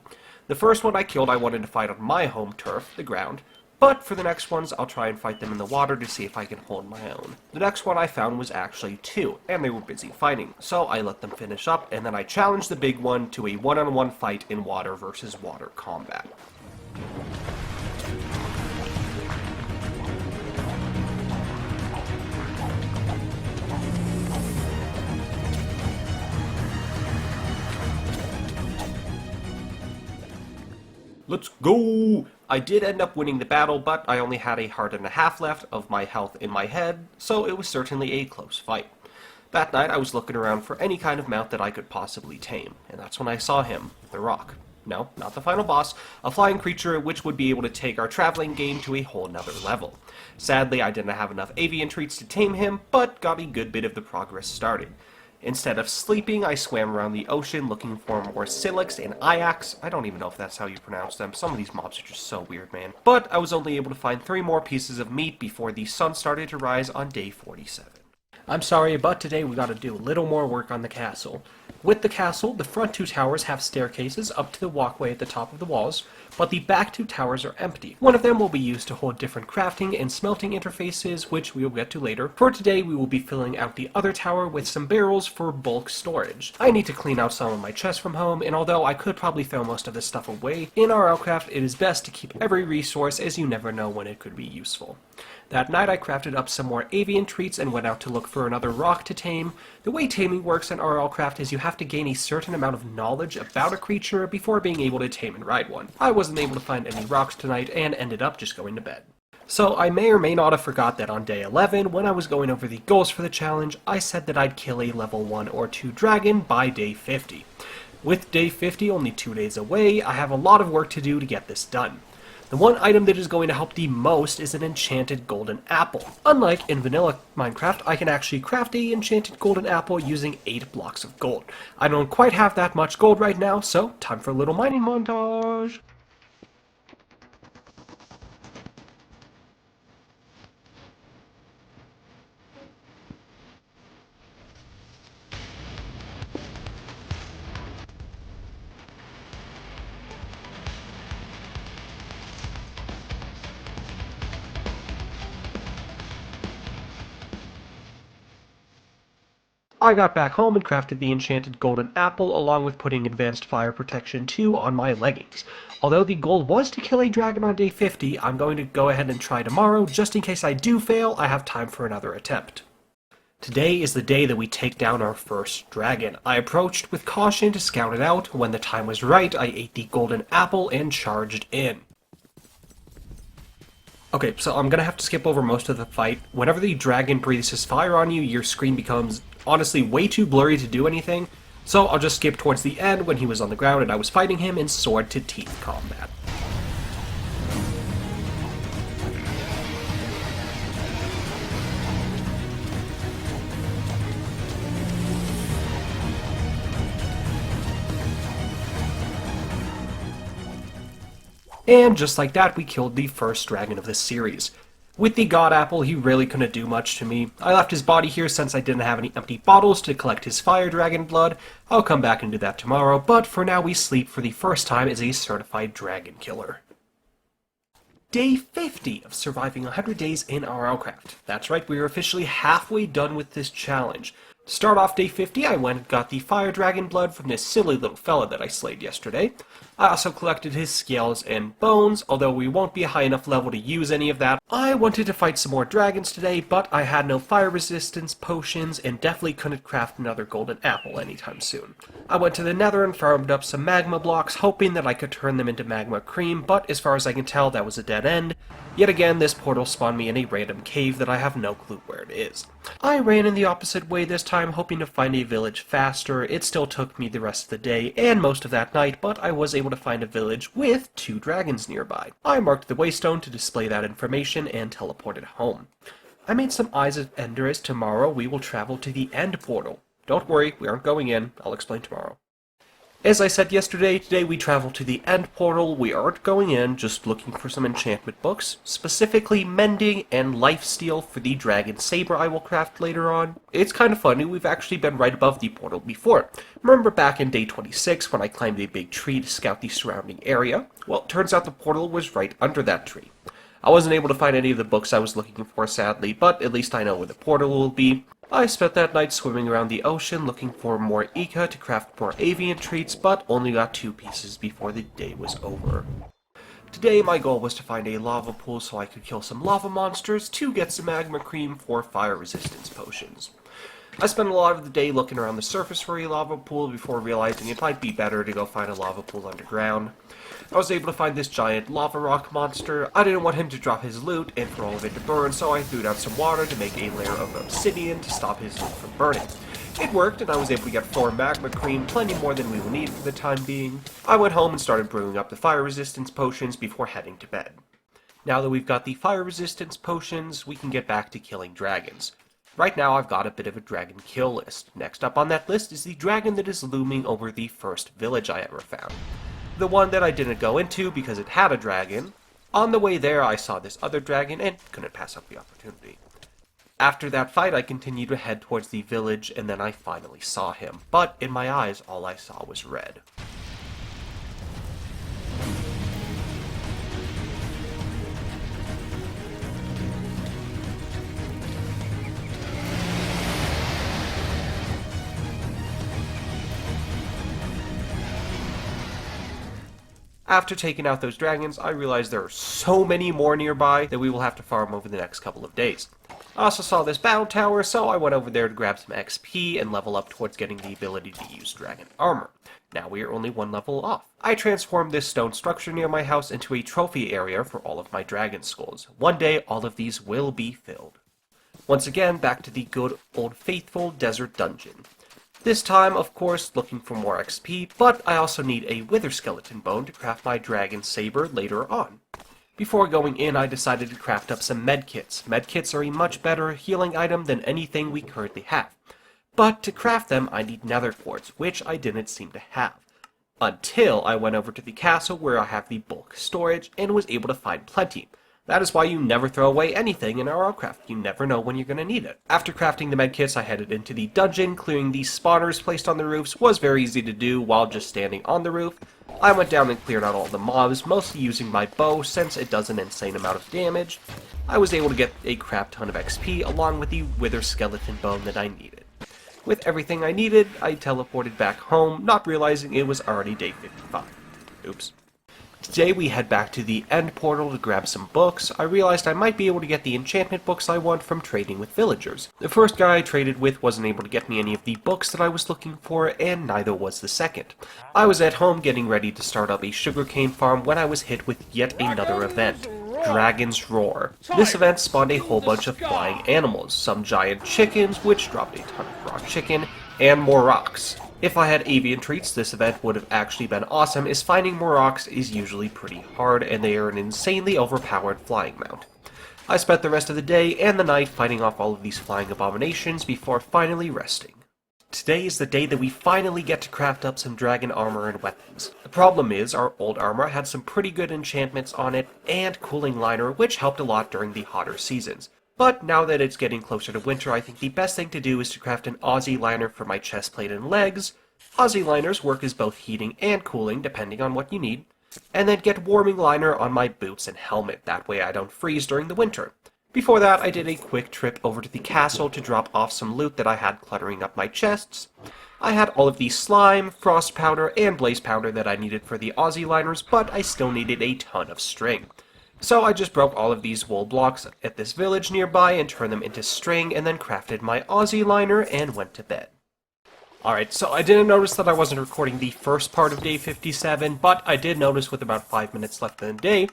The first one I killed I wanted to fight on my home turf, the ground, but for the next ones I'll try and fight them in the water to see if I can hold my own. The next one I found was actually 2, and they were busy fighting, so I let them finish up, and then I challenged the big one to a one-on-one fight in water versus water combat. Let's go! I did end up winning the battle, but I only had a heart and a half left of my health in my head, so it was certainly a close fight. That night I was looking around for any kind of mount that I could possibly tame, and that's when I saw him, the Rock. No, not the final boss, a flying creature which would be able to take our traveling game to a whole nother level. Sadly, I didn't have enough avian treats to tame him, but got a good bit of the progress started. Instead of sleeping, I swam around the ocean looking for more Silex and Iax. I don't even know if that's how you pronounce them. Some of these mobs are just so weird, man. But I was only able to find 3 more pieces of meat before the sun started to rise on day 47. I'm sorry, but today we gotta do a little more work on the castle. With the castle, the front 2 towers have staircases up to the walkway at the top of the walls, but the back 2 towers are empty. One of them will be used to hold different crafting and smelting interfaces, which we will get to later. For today, we will be filling out the other tower with some barrels for bulk storage. I need to clean out some of my chests from home, and although I could probably throw most of this stuff away, in RLCraft it is best to keep every resource as you never know when it could be useful. That night I crafted up some more avian treats and went out to look for another rock to tame. The way taming works in RLCraft is you have to gain a certain amount of knowledge about a creature before being able to tame and ride one. I wasn't able to find any rocks tonight and ended up just going to bed. So I may or may not have forgot that on day 11, when I was going over the goals for the challenge, I said that I'd kill a level 1 or 2 dragon by day 50. With day 50 only 2 days away, I have a lot of work to do to get this done. The one item that is going to help the most is an enchanted golden apple. Unlike in vanilla Minecraft, I can actually craft an enchanted golden apple using 8 blocks of gold. I don't quite have that much gold right now, so time for a little mining montage. I got back home and crafted the enchanted golden apple along with putting advanced fire protection 2 on my leggings. Although the goal was to kill a dragon on day 50, I'm going to go ahead and try tomorrow. Just in case I do fail, I have time for another attempt. Today is the day that we take down our first dragon. I approached with caution to scout it out. When the time was right, I ate the golden apple and charged in. Okay, so I'm gonna have to skip over most of the fight. Whenever the dragon breathes his fire on you, your screen becomes honestly way too blurry to do anything, so I'll just skip towards the end when he was on the ground and I was fighting him in sword-to-teeth combat. And just like that, we killed the first dragon of this series. With the God Apple, he really couldn't do much to me. I left his body here since I didn't have any empty bottles to collect his fire dragon blood. I'll come back and do that tomorrow, but for now we sleep for the first time as a certified dragon killer. Day 50 of surviving 100 days in RLCraft. That's right, we are officially halfway done with this challenge. To start off day 50, I went and got the fire dragon blood from this silly little fella that I slayed yesterday. I also collected his scales and bones, although we won't be a high enough level to use any of that. I wanted to fight some more dragons today, but I had no fire resistance potions and definitely couldn't craft another golden apple anytime soon. I went to the Nether and farmed up some magma blocks, hoping that I could turn them into magma cream, but as far as I can tell, that was a dead end. Yet again, this portal spawned me in a random cave that I have no clue where it is. I ran in the opposite way this time, hoping to find a village faster. It still took me the rest of the day and most of that night, but I was able to find a village with 2 dragons nearby. I marked the waystone to display that information and teleported home. I made some eyes of Ender as tomorrow we will travel to the end portal. Don't worry, we aren't going in. I'll explain tomorrow. As I said yesterday, today we travel to the end portal. We aren't going in, just looking for some enchantment books, specifically mending and lifesteal for the dragon saber I will craft later on. It's kind of funny, we've actually been right above the portal before. Remember back in day 26 when I climbed a big tree to scout the surrounding area? Well, it turns out the portal was right under that tree. I wasn't able to find any of the books I was looking for, sadly, but at least I know where the portal will be. I spent that night swimming around the ocean looking for more Ika to craft more avian treats, but only got 2 pieces before the day was over. Today my goal was to find a lava pool so I could kill some lava monsters to get some magma cream for fire resistance potions. I spent a lot of the day looking around the surface for a lava pool before realizing it might be better to go find a lava pool underground. I was able to find this giant lava rock monster. I didn't want him to drop his loot and for all of it to burn, so I threw down some water to make a layer of obsidian to stop his loot from burning. It worked, and I was able to get 4 magma cream, plenty more than we will need for the time being. I went home and started brewing up the fire resistance potions before heading to bed. Now that we've got the fire resistance potions, we can get back to killing dragons. Right now I've got a bit of a dragon kill list. Next up on that list is the dragon that is looming over the first village I ever found. The one that I didn't go into because it had a dragon. On the way there I saw this other dragon and couldn't pass up the opportunity. After that fight I continued to head towards the village and then I finally saw him. But in my eyes all I saw was red. After taking out those dragons, I realized there are so many more nearby that we will have to farm over the next couple of days. I also saw this battle tower, so I went over there to grab some XP and level up towards getting the ability to use dragon armor. Now we are only 1 level off. I transformed this stone structure near my house into a trophy area for all of my dragon skulls. One day, all of these will be filled. Once again, back to the good old faithful desert dungeon. This time, of course, looking for more XP, but I also need a wither skeleton bone to craft my dragon saber later on. Before going in, I decided to craft up some medkits. Medkits are a much better healing item than anything we currently have. But to craft them, I need nether quartz, which I didn't seem to have. Until I went over to the castle where I have the bulk storage and was able to find plenty. That is why you never throw away anything in RLCraft. You never know when you're going to need it. After crafting the medkits, I headed into the dungeon. Clearing the spawners placed on the roofs was very easy to do while just standing on the roof. I went down and cleared out all the mobs, mostly using my bow since it does an insane amount of damage. I was able to get a crap ton of XP along with the wither skeleton bone that I needed. With everything I needed, I teleported back home, not realizing it was already day 55. Oops. Today we head back to the end portal to grab some books. I realized I might be able to get the enchantment books I want from trading with villagers. The first guy I traded with wasn't able to get me any of the books that I was looking for, and neither was the second. I was at home getting ready to start up a sugarcane farm when I was hit with yet another event. Dragon's Roar. This event spawned a whole bunch of flying animals, some giant chickens, which dropped a ton of raw chicken, and more rocks. If I had avian treats, this event would have actually been awesome, as finding more rocks is usually pretty hard, and they are an insanely overpowered flying mount. I spent the rest of the day and the night fighting off all of these flying abominations before finally resting. Today is the day that we finally get to craft up some dragon armor and weapons. The problem is, our old armor had some pretty good enchantments on it, and cooling liner, which helped a lot during the hotter seasons. But now that it's getting closer to winter, I think the best thing to do is to craft an Aussie liner for my chestplate and legs. Aussie liners work as both heating and cooling, depending on what you need. And then get warming liner on my boots and helmet, that way I don't freeze during the winter. Before that, I did a quick trip over to the castle to drop off some loot that I had cluttering up my chests. I had all of the slime, frost powder, and blaze powder that I needed for the Aussie liners, but I still needed a ton of string. So I just broke all of these wool blocks at this village nearby and turned them into string and then crafted my Aussie liner and went to bed. Alright, so I didn't notice that I wasn't recording the first part of day 57, but I did notice with about 5 minutes left in the day.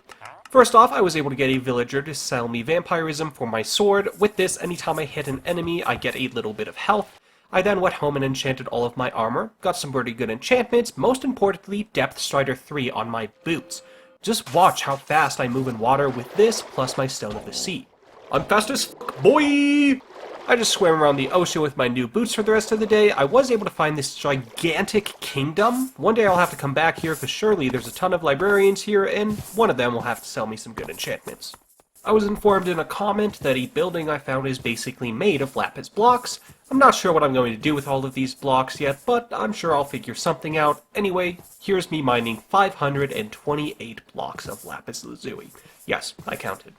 First off, I was able to get a villager to sell me vampirism for my sword. With this, anytime I hit an enemy, I get a little bit of health. I then went home and enchanted all of my armor, got some pretty good enchantments, most importantly, Depth Strider 3 on my boots. Just watch how fast I move in water with this, plus my Stone of the Sea. I'm fast as fuck, boy! I just swam around the ocean with my new boots for the rest of the day. I was able to find this gigantic kingdom. One day I'll have to come back here, because surely there's a ton of librarians here, and one of them will have to sell me some good enchantments. I was informed in a comment that a building I found is basically made of lapis blocks. I'm not sure what I'm going to do with all of these blocks yet, but I'm sure I'll figure something out. Anyway, here's me mining 528 blocks of lapis lazuli. Yes, I counted.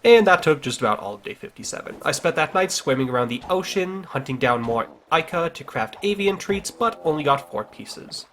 And that took just about all of day 57. I spent that night swimming around the ocean, hunting down more Ica to craft avian treats, but only got 4 pieces.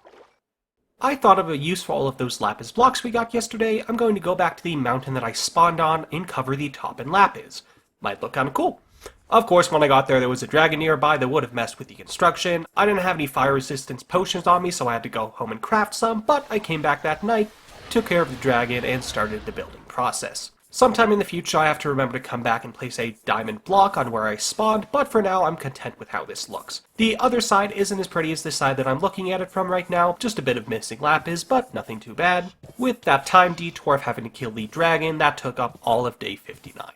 I thought of a use for all of those lapis blocks we got yesterday. I'm going to go back to the mountain that I spawned on and cover the top in lapis. Might look kinda cool. Of course, when I got there was a dragon nearby that would have messed with the construction. I didn't have any fire resistance potions on me, so I had to go home and craft some, but I came back that night, took care of the dragon, and started the building process. Sometime in the future I have to remember to come back and place a diamond block on where I spawned, but for now I'm content with how this looks. The other side isn't as pretty as the side that I'm looking at it from right now, just a bit of missing lapis, but nothing too bad. With that time detour of having to kill the dragon, that took up all of day 59.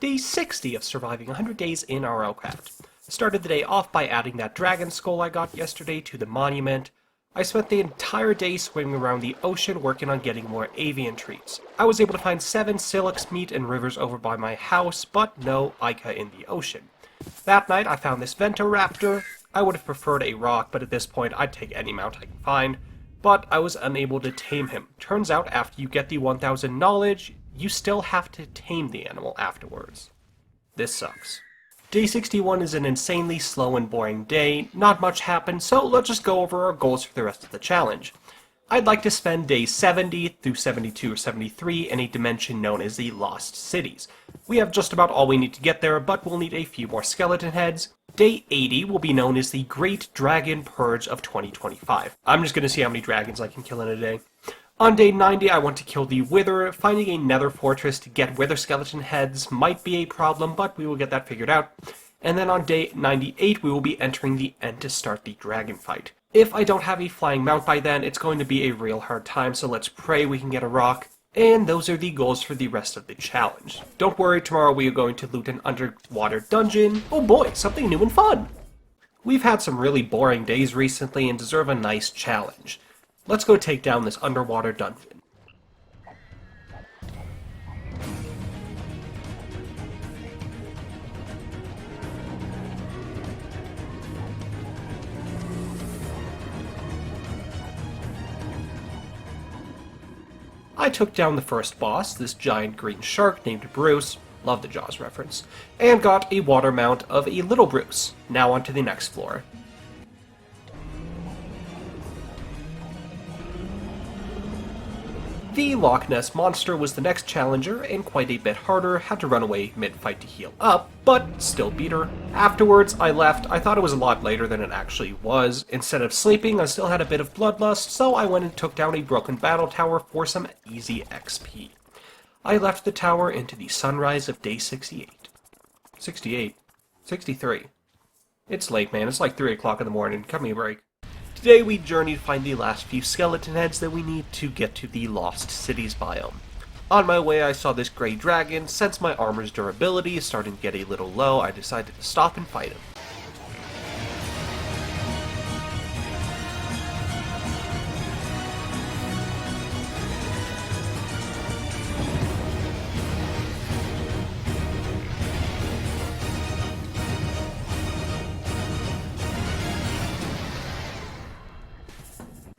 Day 60 of surviving 100 days in RLCraft. Started the day off by adding that dragon skull I got yesterday to the monument. I spent the entire day swimming around the ocean working on getting more avian treats. I was able to find 7 silex meat and rivers over by my house, but no Ica in the ocean. That night I found this Ventoraptor. I would have preferred a rock, but at this point I'd take any mount I can find. But I was unable to tame him. Turns out after you get the 1000 knowledge, you still have to tame the animal afterwards. This sucks. Day 61 is an insanely slow and boring day, not much happened, so let's just go over our goals for the rest of the challenge. I'd like to spend days 70 through 72 or 73 in a dimension known as the Lost Cities. We have just about all we need to get there, but we'll need a few more skeleton heads. Day 80 will be known as the Great Dragon Purge of 2025. I'm just going to see how many dragons I can kill in a day. On day 90, I want to kill the Wither. Finding a Nether fortress to get Wither skeleton heads might be a problem, but we will get that figured out. And then on day 98, we will be entering the end to start the dragon fight. If I don't have a flying mount by then, it's going to be a real hard time, so let's pray we can get a rock. And those are the goals for the rest of the challenge. Don't worry, tomorrow we are going to loot an underwater dungeon. Oh boy, something new and fun! We've had some really boring days recently and deserve a nice challenge. Let's go take down this underwater dungeon. I took down the first boss, this giant green shark named Bruce, love the Jaws reference, and got a water mount of a little Bruce. Now on to the next floor. The Loch Ness Monster was the next challenger, and quite a bit harder, had to run away mid-fight to heal up, but still beat her. Afterwards, I left. I thought it was a lot later than it actually was. Instead of sleeping, I still had a bit of bloodlust, so I went and took down a broken battle tower for some easy XP. I left the tower into the sunrise of day 68. 68? 63. It's late, man. It's like 3 o'clock in the morning. Cut me a break. Today we journey to find the last few skeleton heads that we need to get to the Lost Cities biome. On my way I saw this gray dragon. Since my armor's durability is starting to get a little low, I decided to stop and fight him.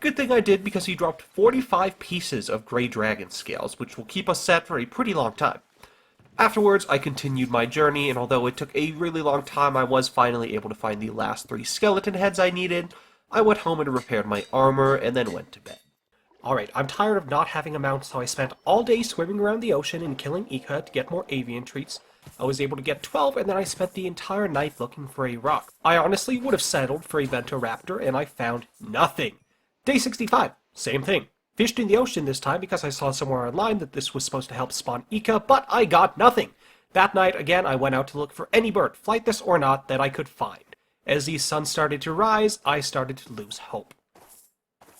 Good thing I did, because he dropped 45 pieces of Grey Dragon scales, which will keep us set for a pretty long time. Afterwards, I continued my journey, and although it took a really long time, I was finally able to find the last 3 skeleton heads I needed. I went home and repaired my armor, and then went to bed. Alright, I'm tired of not having a mount, so I spent all day swimming around the ocean and killing Ica to get more avian treats. I was able to get 12, and then I spent the entire night looking for a rock. I honestly would have settled for a Ventoraptor, and I found nothing. Day 65, same thing. Fished in the ocean this time because I saw somewhere online that this was supposed to help spawn Ica, but I got nothing. That night, again, I went out to look for any bird, flightless or not, that I could find. As the sun started to rise, I started to lose hope.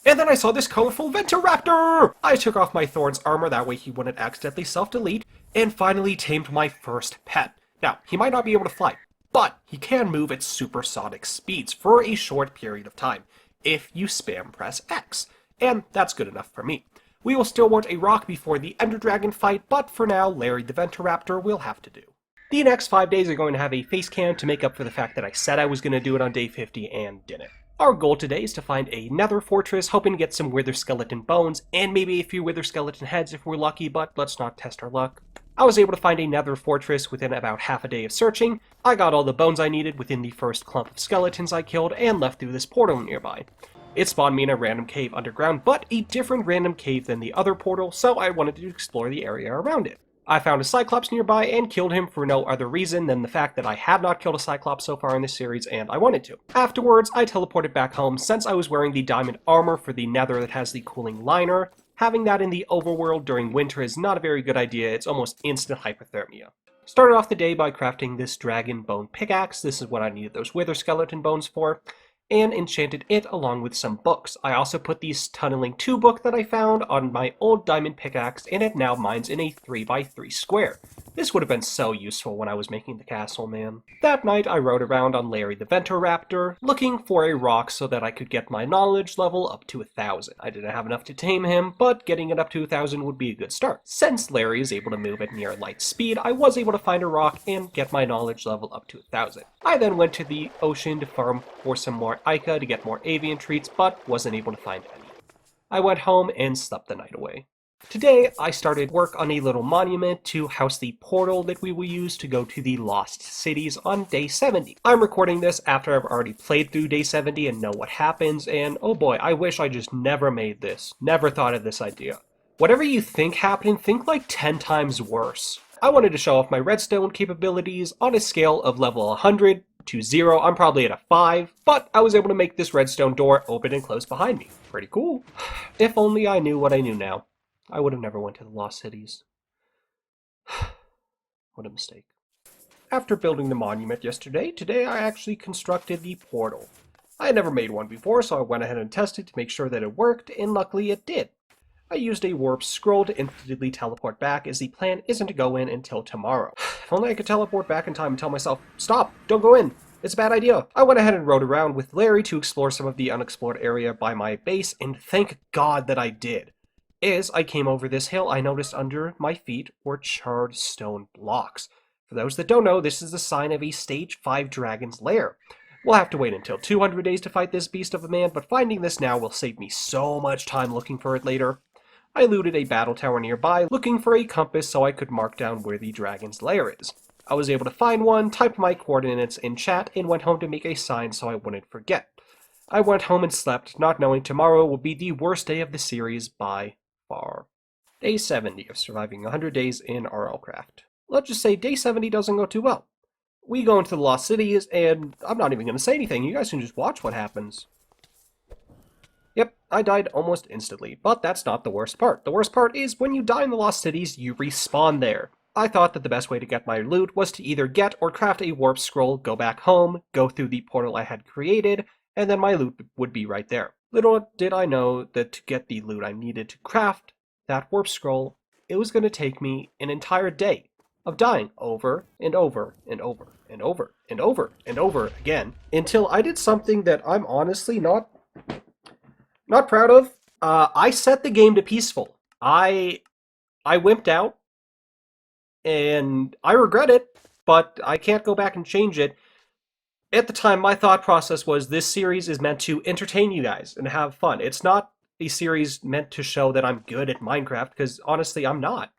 And then I saw this colorful Ventoraptor! I took off my Thorn's armor, that way he wouldn't accidentally self-delete, and finally tamed my first pet. Now, he might not be able to fly, but he can move at supersonic speeds for a short period of time, if you spam press X, and that's good enough for me. We will still want a rock before the Ender Dragon fight, but for now, Larry the Ventoraptor will have to do. The next 5 days are going to have a face cam to make up for the fact that I said I was going to do it on day 50 and didn't. Our goal today is to find a Nether fortress, hoping to get some Wither skeleton bones, and maybe a few Wither skeleton heads if we're lucky, but let's not test our luck. I was able to find a nether fortress within about half a day of searching. I got all the bones I needed within the first clump of skeletons I killed and left through this portal nearby. It spawned me in a random cave underground, but a different random cave than the other portal, so I wanted to explore the area around it. I found a Cyclops nearby and killed him for no other reason than the fact that I had not killed a Cyclops so far in this series and I wanted to. Afterwards, I teleported back home since I was wearing the diamond armor for the nether that has the cooling liner. Having that in the overworld during winter is not a very good idea, it's almost instant hypothermia. Started off the day by crafting this dragon bone pickaxe, this is what I needed those wither skeleton bones for, and enchanted it along with some books. I also put the Tunneling 2 book that I found on my old diamond pickaxe, and it now mines in a 3x3 square. This would have been so useful when I was making the castle, man. That night I rode around on Larry the Ventoraptor, looking for a rock so that I could get my knowledge level up to 1,000. I didn't have enough to tame him, but getting it up to 1,000 would be a good start. Since Larry is able to move at near light speed, I was able to find a rock and get my knowledge level up to 1,000. I then went to the ocean to farm for some more Ica to get more avian treats, but wasn't able to find any. I went home and slept the night away. Today, I started work on a little monument to house the portal that we will use to go to the Lost Cities on day 70. I'm recording this after I've already played through day 70 and know what happens, and oh boy, I wish I just never made this. Never thought of this idea. Whatever you think happened, think like 10 times worse. I wanted to show off my redstone capabilities on a scale of level 100 to 0. I'm probably at a 5, but I was able to make this redstone door open and close behind me. Pretty cool. If only I knew what I knew now. I would have never went to the Lost Cities. What a mistake. After building the monument yesterday, today I actually constructed the portal. I had never made one before, so I went ahead and tested to make sure that it worked, and luckily it did. I used a warp scroll to instantly teleport back, as the plan isn't to go in until tomorrow. If only I could teleport back in time and tell myself, stop, don't go in. It's a bad idea. I went ahead and rode around with Larry to explore some of the unexplored area by my base, and thank God that I did. As I came over this hill, I noticed under my feet were charred stone blocks. For those that don't know, this is the sign of a stage 5 dragon's lair. We'll have to wait until 200 days to fight this beast of a man, but finding this now will save me so much time looking for it later. I looted a battle tower nearby, looking for a compass so I could mark down where the dragon's lair is. I was able to find one, typed my coordinates in chat, and went home to make a sign so I wouldn't forget. I went home and slept, not knowing tomorrow will be the worst day of the series by far. Day 70 of surviving 100 days in RLCraft. Let's just say day 70 doesn't go too well. We go into the Lost Cities, and I'm not even going to say anything. You guys can just watch what happens. Yep, I died almost instantly, but that's not the worst part. The worst part is when you die in the Lost Cities, you respawn there. I thought that the best way to get my loot was to either get or craft a warp scroll, go back home, go through the portal I had created, and then my loot would be right there. Little did I know that to get the loot I needed to craft that warp scroll, it was going to take me an entire day of dying over and over and over and over and over and over again until I did something that I'm honestly not proud of. I set the game to peaceful. I wimped out, and I regret it, but I can't go back and change it. At the time, my thought process was this series is meant to entertain you guys and have fun. It's not a series meant to show that I'm good at Minecraft, because honestly, I'm not.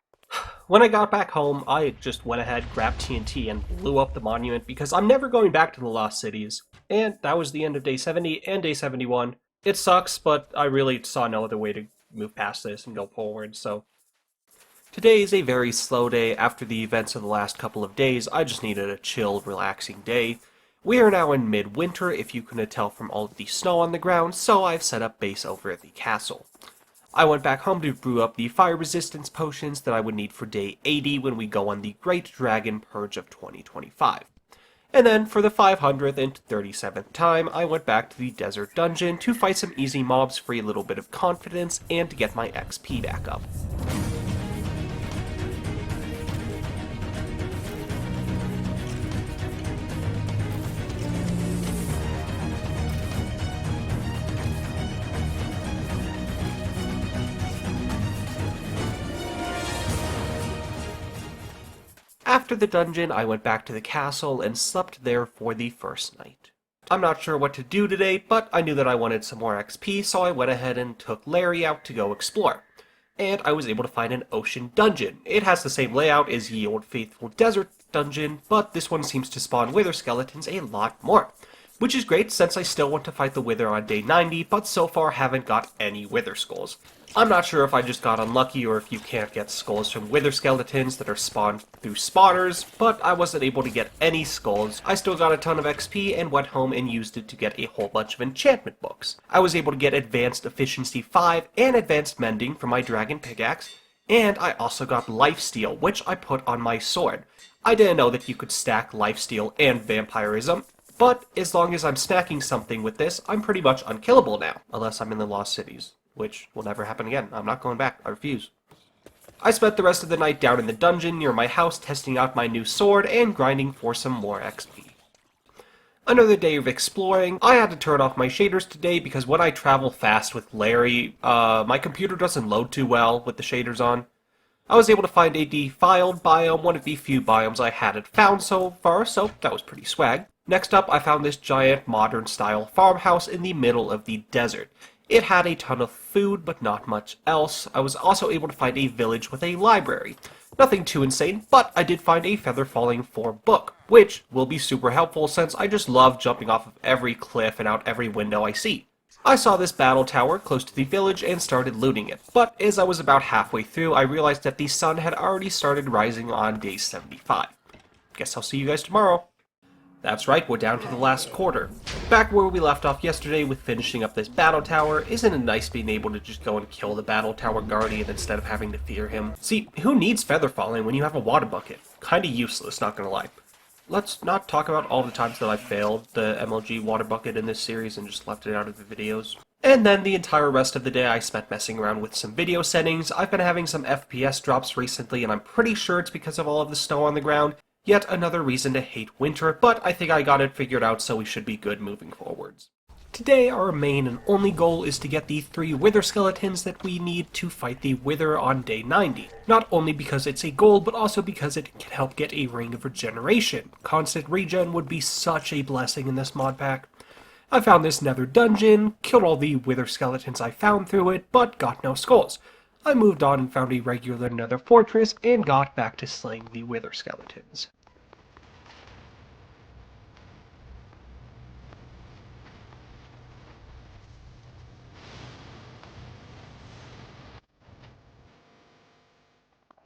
When I got back home, I just went ahead, grabbed TNT, and blew up the monument, because I'm never going back to the Lost Cities. And that was the end of day 70 and day 71. It sucks, but I really saw no other way to move past this and go forward, so... Today is a very slow day. After the events of the last couple of days, I just needed a chill, relaxing day. We are now in midwinter, if you couldn't tell from all of the snow on the ground, so I've set up base over at the castle. I went back home to brew up the fire resistance potions that I would need for day 80 when we go on the Great Dragon Purge of 2025. And then, for the 537th time, I went back to the desert dungeon to fight some easy mobs for a little bit of confidence and to get my XP back up. After the dungeon, I went back to the castle and slept there for the first night. I'm not sure what to do today, but I knew that I wanted some more XP, so I went ahead and took Larry out to go explore. and I was able to find an ocean dungeon. It has the same layout as Ye Old Faithful Desert dungeon, but this one seems to spawn wither skeletons a lot more. Which is great since I still want to fight the wither on day 90, but so far haven't got any wither skulls. I'm not sure if I just got unlucky or if you can't get skulls from wither skeletons that are spawned through spawners, but I wasn't able to get any skulls. I still got a ton of XP and went home and used it to get a whole bunch of enchantment books. I was able to get Advanced Efficiency 5 and Advanced Mending for my dragon pickaxe, and I also got Lifesteal, which I put on my sword. I didn't know that you could stack Lifesteal and Vampirism, but as long as I'm stacking something with this, I'm pretty much unkillable now. Unless I'm in the Lost Cities, which will never happen again. I'm not going back. I refuse. I spent the rest of the night down in the dungeon near my house testing out my new sword and grinding for some more XP. Another day of exploring. I had to turn off my shaders today because when I travel fast with Larry, my computer doesn't load too well with the shaders on. I was able to find a defiled biome, one of the few biomes I hadn't found so far, so that was pretty swag. Next up, I found this giant modern-style farmhouse in the middle of the desert. It had a ton of food, but not much else. I was also able to find a village with a library. Nothing too insane, but I did find a Feather Falling 4 book, which will be super helpful since I just love jumping off of every cliff and out every window I see. I saw this battle tower close to the village and started looting it, but as I was about halfway through, I realized that the sun had already started rising on day 75. Guess I'll see you guys tomorrow. That's right, we're down to the last quarter. Back where we left off yesterday with finishing up this battle tower, isn't it nice being able to just go and kill the battle tower guardian instead of having to fear him? See, who needs feather falling when you have a water bucket? Kinda useless, not gonna lie. Let's not talk about all the times that I failed the MLG water bucket in this series and just left it out of the videos. And then the entire rest of the day I spent messing around with some video settings. I've been having some FPS drops recently and I'm pretty sure it's because of all of the snow on the ground. Yet another reason to hate winter, but I think I got it figured out so we should be good moving forwards. Today our main and only goal is to get the 3 wither skeletons that we need to fight the wither on day 90. Not only because it's a goal, but also because it can help get a ring of regeneration. Constant regen would be such a blessing in this mod pack. I found this nether dungeon, killed all the wither skeletons I found through it, but got no skulls. I moved on and found a regular nether fortress and got back to slaying the wither skeletons.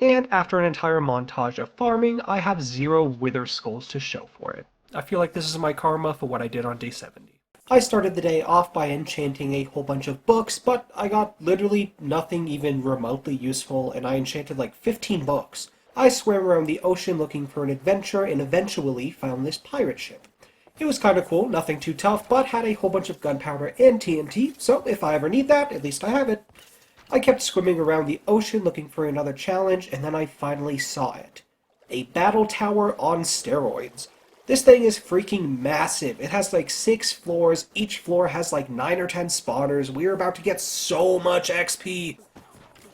And after an entire montage of farming, I have 0 wither skulls to show for it. I feel like this is my karma for what I did on day 70. I started the day off by enchanting a whole bunch of books, but I got literally nothing even remotely useful, and I enchanted like 15 books. I swam around the ocean looking for an adventure, and eventually found this pirate ship. It was kinda cool, nothing too tough, but had a whole bunch of gunpowder and TNT, so if I ever need that, at least I have it. I kept swimming around the ocean looking for another challenge, and then I finally saw it. A battle tower on steroids. This thing is freaking massive. It has like 6 floors. Each floor has like 9 or 10 spawners. We're about to get so much XP.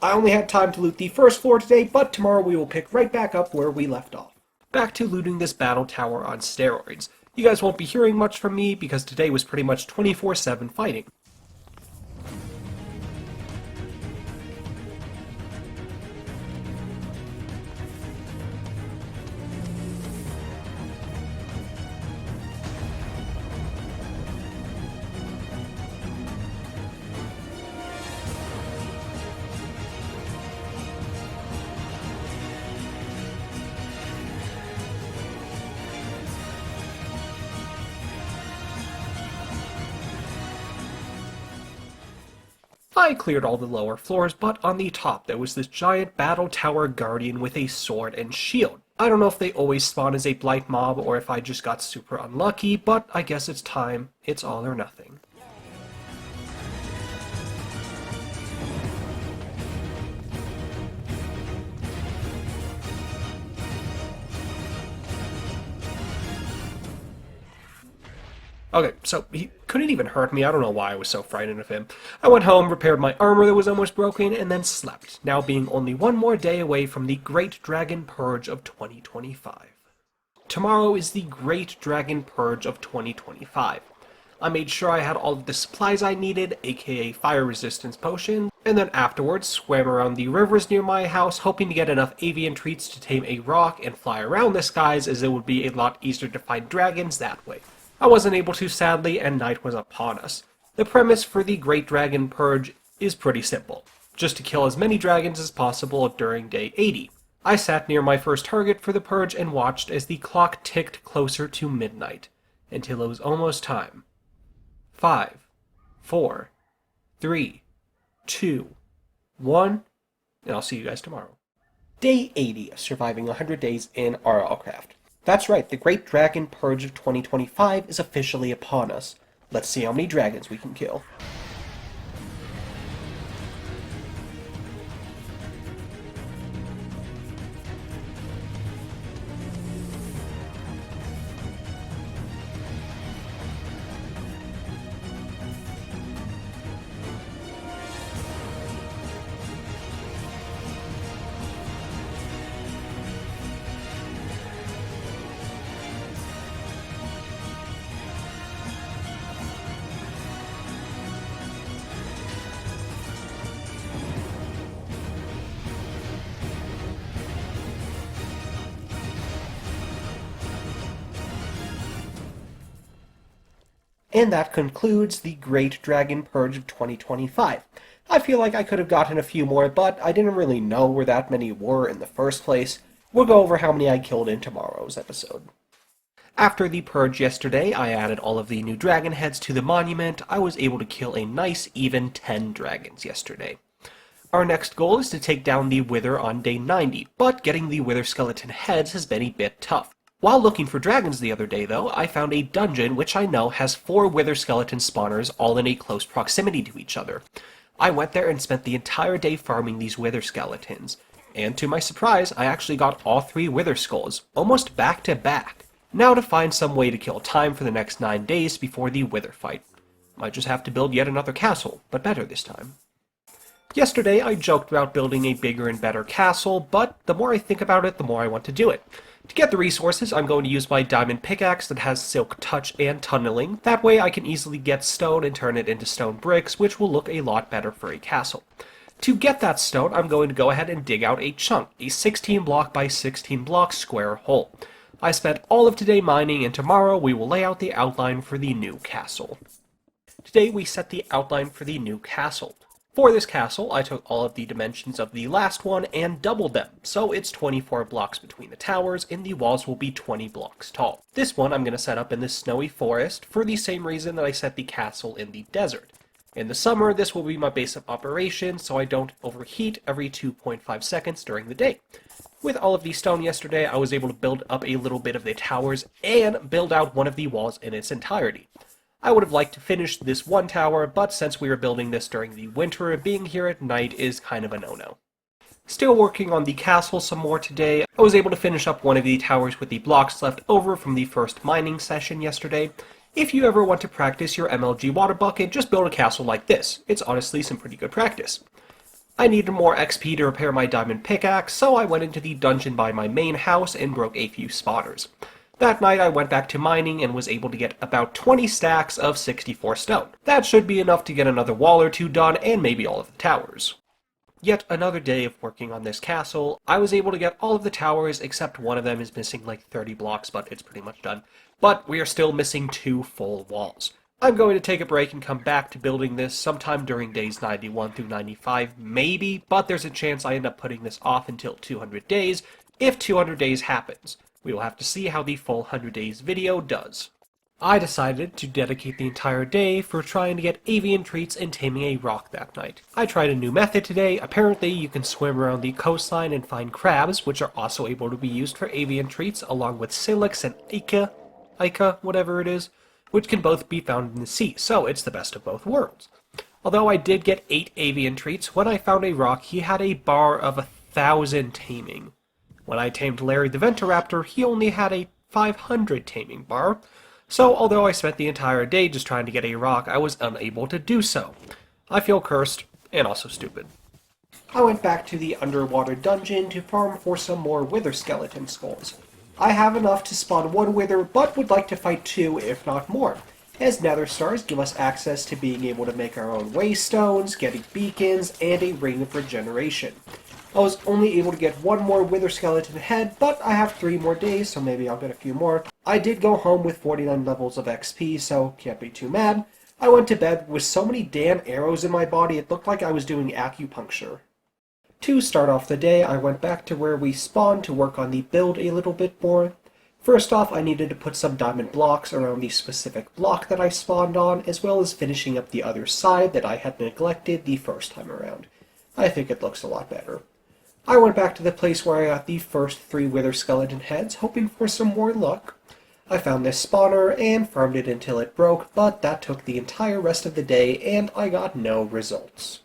I only had time to loot the first floor today, but tomorrow we will pick right back up where we left off. Back to looting this battle tower on steroids. You guys won't be hearing much from me because today was pretty much 24/7 fighting. I cleared all the lower floors, but on the top there was this giant battle tower guardian with a sword and shield. I don't know if they always spawn as a blight mob or if I just got super unlucky, but I guess it's time. It's all or nothing. Okay, so he couldn't even hurt me. I don't know why I was so frightened of him. I went home, repaired my armor that was almost broken, and then slept, now being only one more day away from the Great Dragon Purge of 2025. Tomorrow is the Great Dragon Purge of 2025. I made sure I had all of the supplies I needed, aka fire resistance potions, and then afterwards swam around the rivers near my house, hoping to get enough avian treats to tame a rock and fly around the skies, as it would be a lot easier to find dragons that way. I wasn't able to, sadly, and night was upon us. The premise for the Great Dragon Purge is pretty simple. Just to kill as many dragons as possible during day 80. I sat near my first target for the purge and watched as the clock ticked closer to midnight, until it was almost time. 5, 4, 3, 2, 1, and I'll see you guys tomorrow. Day 80 of surviving 100 days in RLCraft. That's right, the Great Dragon Purge of 2025 is officially upon us. Let's see how many dragons we can kill. And that concludes the Great Dragon Purge of 2025. I feel like I could have gotten a few more, but I didn't really know where that many were in the first place. We'll go over how many I killed in tomorrow's episode. After the purge yesterday, I added all of the new dragon heads to the monument. I was able to kill a nice even 10 dragons yesterday. Our next goal is to take down the Wither on day 90, but getting the Wither skeleton heads has been a bit tough. While looking for dragons the other day, though, I found a dungeon which I know has 4 Wither skeleton spawners all in a close proximity to each other. I went there and spent the entire day farming these Wither skeletons, and to my surprise, I actually got all 3 Wither skulls, almost back to back. Now to find some way to kill time for the next 9 days before the Wither fight. Might just have to build yet another castle, but better this time. Yesterday, I joked about building a bigger and better castle, but the more I think about it, the more I want to do it. To get the resources, I'm going to use my diamond pickaxe that has silk touch and tunneling. That way I can easily get stone and turn it into stone bricks, which will look a lot better for a castle. To get that stone, I'm going to go ahead and dig out a chunk, a 16 block by 16 block square hole. I spent all of today mining, and tomorrow we will lay out the outline for the new castle. Today we set the outline for the new castle. For this castle, I took all of the dimensions of the last one and doubled them, so it's 24 blocks between the towers, and the walls will be 20 blocks tall. This one I'm going to set up in this snowy forest for the same reason that I set the castle in the desert. In the summer, this will be my base of operations, so I don't overheat every 2.5 seconds during the day. With all of the stone yesterday, I was able to build up a little bit of the towers and build out one of the walls in its entirety. I would have liked to finish this one tower, but since we were building this during the winter, being here at night is kind of a no-no. Still working on the castle some more today, I was able to finish up one of the towers with the blocks left over from the first mining session yesterday. If you ever want to practice your MLG water bucket, just build a castle like this. It's honestly some pretty good practice. I needed more XP to repair my diamond pickaxe, so I went into the dungeon by my main house and broke a few spawners. That night I went back to mining and was able to get about 20 stacks of 64 stone. That should be enough to get another wall or two done and maybe all of the towers. Yet another day of working on this castle. I was able to get all of the towers except one of them is missing like 30 blocks, but it's pretty much done. But we are still missing 2 full walls. I'm going to take a break and come back to building this sometime during days 91 through 95, maybe, but there's a chance I end up putting this off until 200 days, if 200 days happens. We will have to see how the full 100 days video does. I decided to dedicate the entire day for trying to get avian treats and taming a rock that night. I tried a new method today. Apparently you can swim around the coastline and find crabs, which are also able to be used for avian treats, along with silix and ica, whatever it is, which can both be found in the sea, so it's the best of both worlds. Although I did get 8 avian treats, when I found a rock, he had a bar of 1,000 taming. When I tamed Larry the Venturaptor, he only had a 500 taming bar, so although I spent the entire day just trying to get a rock, I was unable to do so. I feel cursed, and also stupid. I went back to the underwater dungeon to farm for some more wither skeleton skulls. I have enough to spawn 1 wither, but would like to fight 2, if not more. as Nether stars give us access to being able to make our own waystones, getting beacons, and a ring of regeneration. I was only able to get one more wither skeleton head, but I have 3 more days, so maybe I'll get a few more. I did go home with 49 levels of XP, so can't be too mad. I went to bed with so many damn arrows in my body it looked like I was doing acupuncture. To start off the day, I went back to where we spawned to work on the build a little bit more. First off, I needed to put some diamond blocks around the specific block that I spawned on, as well as finishing up the other side that I had neglected the first time around. I think it looks a lot better. I went back to the place where I got the first 3 wither skeleton heads, hoping for some more luck. I found this spawner and farmed it until it broke, but that took the entire rest of the day and I got no results.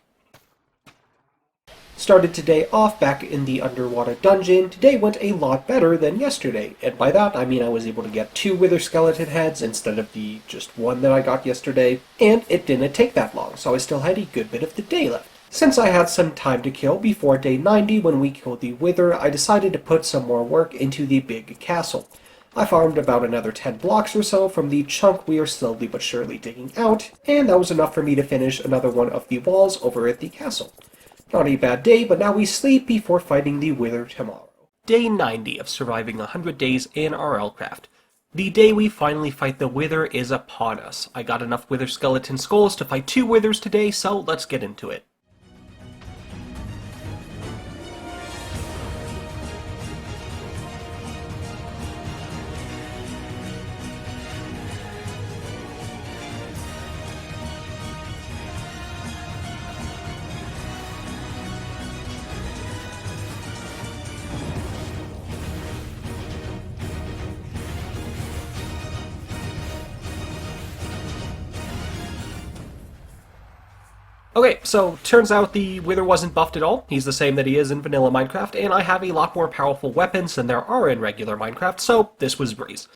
Started today off back in the underwater dungeon. Today went a lot better than yesterday, and by that I mean I was able to get 2 wither skeleton heads instead of the just 1 that I got yesterday, and it didn't take that long, so I still had a good bit of the day left. Since I had some time to kill before day 90 when we killed the wither, I decided to put some more work into the big castle. I farmed about another 10 blocks or so from the chunk we are slowly but surely digging out, and that was enough for me to finish another one of the walls over at the castle. Not a bad day, but now we sleep before fighting the wither tomorrow. Day 90 of surviving 100 days in RLCraft. The day we finally fight the wither is upon us. I got enough wither skeleton skulls to fight 2 withers today, so let's get into it. Okay, so turns out the Wither wasn't buffed at all. He's the same that he is in vanilla Minecraft, and I have a lot more powerful weapons than there are in regular Minecraft, so this was breeze.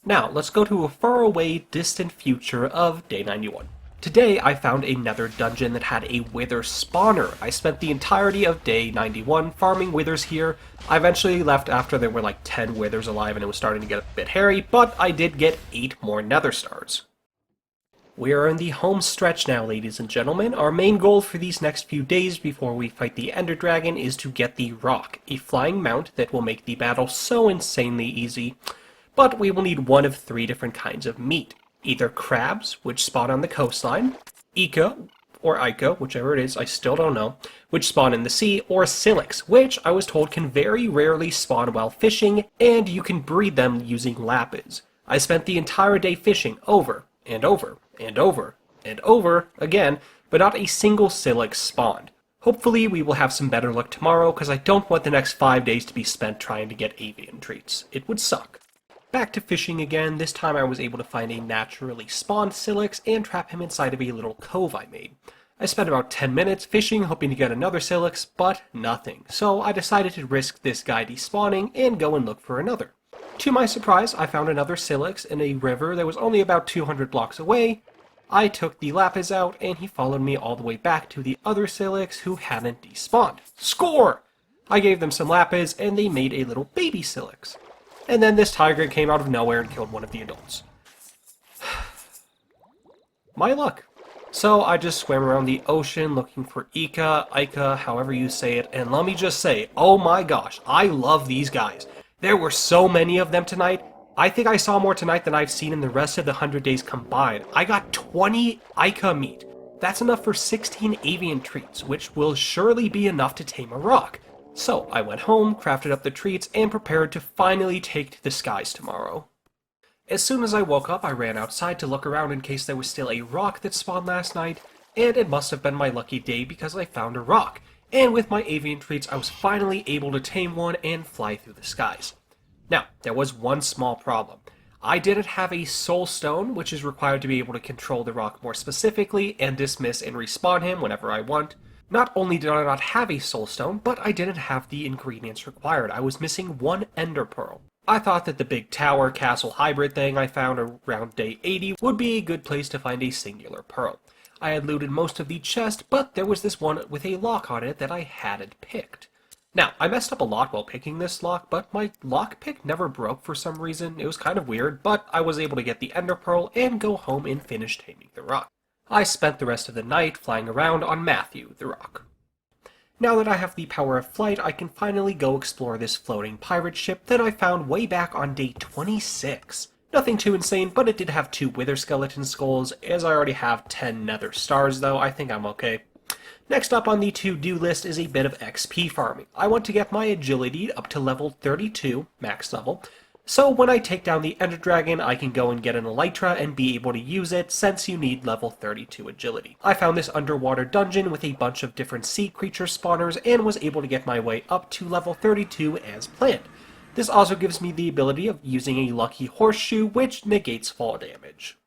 Now, let's go to a faraway, distant future of day 91. Today, I found a Nether dungeon that had a Wither spawner. I spent the entirety of day 91 farming Withers here. I eventually left after there were like 10 Withers alive and it was starting to get a bit hairy, but I did get 8 more Nether stars. We are in the home stretch now, ladies and gentlemen. Our main goal for these next few days before we fight the Ender Dragon is to get the Rock, a flying mount that will make the battle so insanely easy. But we will need one of 3 different kinds of meat. Either crabs, which spawn on the coastline, Ika, or Ica, whichever it is, I still don't know, which spawn in the sea, or Silex, which I was told can very rarely spawn while fishing, and you can breed them using lapis. I spent the entire day fishing over and over and over and over again, but not a single Silex spawned. Hopefully we will have some better luck tomorrow, because I don't want the next 5 days to be spent trying to get avian treats. It would suck. Back to fishing again. This time I was able to find a naturally spawned Silex and trap him inside of a little cove I made. I spent about 10 minutes fishing, hoping to get another Silex, but nothing. So I decided to risk this guy despawning and go and look for another. To my surprise, I found another Silex in a river that was only about 200 blocks away. I took the lapis out, and he followed me all the way back to the other Silex who hadn't despawned. Score! I gave them some lapis, and they made a little baby Silex. And then this tiger came out of nowhere and killed one of the adults. My luck. So I just swam around the ocean looking for Ica, however you say it, and let me just say, oh my gosh, I love these guys. There were so many of them tonight. I think I saw more tonight than I've seen in the rest of the 100 days combined. I got 20 Ica meat. That's enough for 16 avian treats, which will surely be enough to tame a rock. So I went home, crafted up the treats, and prepared to finally take to the skies tomorrow. As soon as I woke up, I ran outside to look around in case there was still a rock that spawned last night, and it must have been my lucky day because I found a rock. And with my avian treats, I was finally able to tame one and fly through the skies. Now, there was one small problem. I didn't have a soul stone, which is required to be able to control the rock more specifically and dismiss and respawn him whenever I want. Not only did I not have a soul stone, but I didn't have the ingredients required. I was missing 1 ender pearl. I thought that the big tower castle hybrid thing I found around day 80 would be a good place to find a singular pearl. I had looted most of the chest, but there was this one with a lock on it that I hadn't picked. Now, I messed up a lot while picking this lock, but my lockpick never broke for some reason. It was kind of weird, but I was able to get the ender pearl and go home and finish taming the rock. I spent the rest of the night flying around on Matthew, the rock. Now that I have the power of flight, I can finally go explore this floating pirate ship that I found way back on day 26. Nothing too insane, but it did have 2 wither skeleton skulls. As I already have 10 nether stars though, I think I'm okay. Next up on the to-do list is a bit of XP farming. I want to get my agility up to level 32, max level, so when I take down the ender dragon, I can go and get an elytra and be able to use it since you need level 32 agility. I found this underwater dungeon with a bunch of different sea creature spawners and was able to get my way up to level 32 as planned. This also gives me the ability of using a lucky horseshoe, which negates fall damage.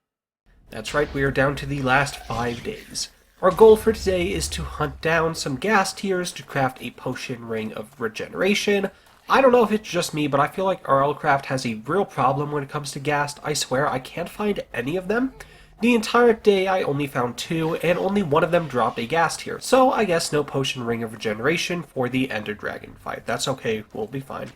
That's right, we are down to the last 5 days. Our goal for today is to hunt down some gas tiers to craft a potion ring of regeneration. I don't know if it's just me, but I feel like RLCraft has a real problem when it comes to ghast. I swear I can't find any of them. The entire day I only found 2, and only one of them dropped a ghast tier. So I guess no potion ring of regeneration for the ender dragon fight. That's okay, we'll be fine.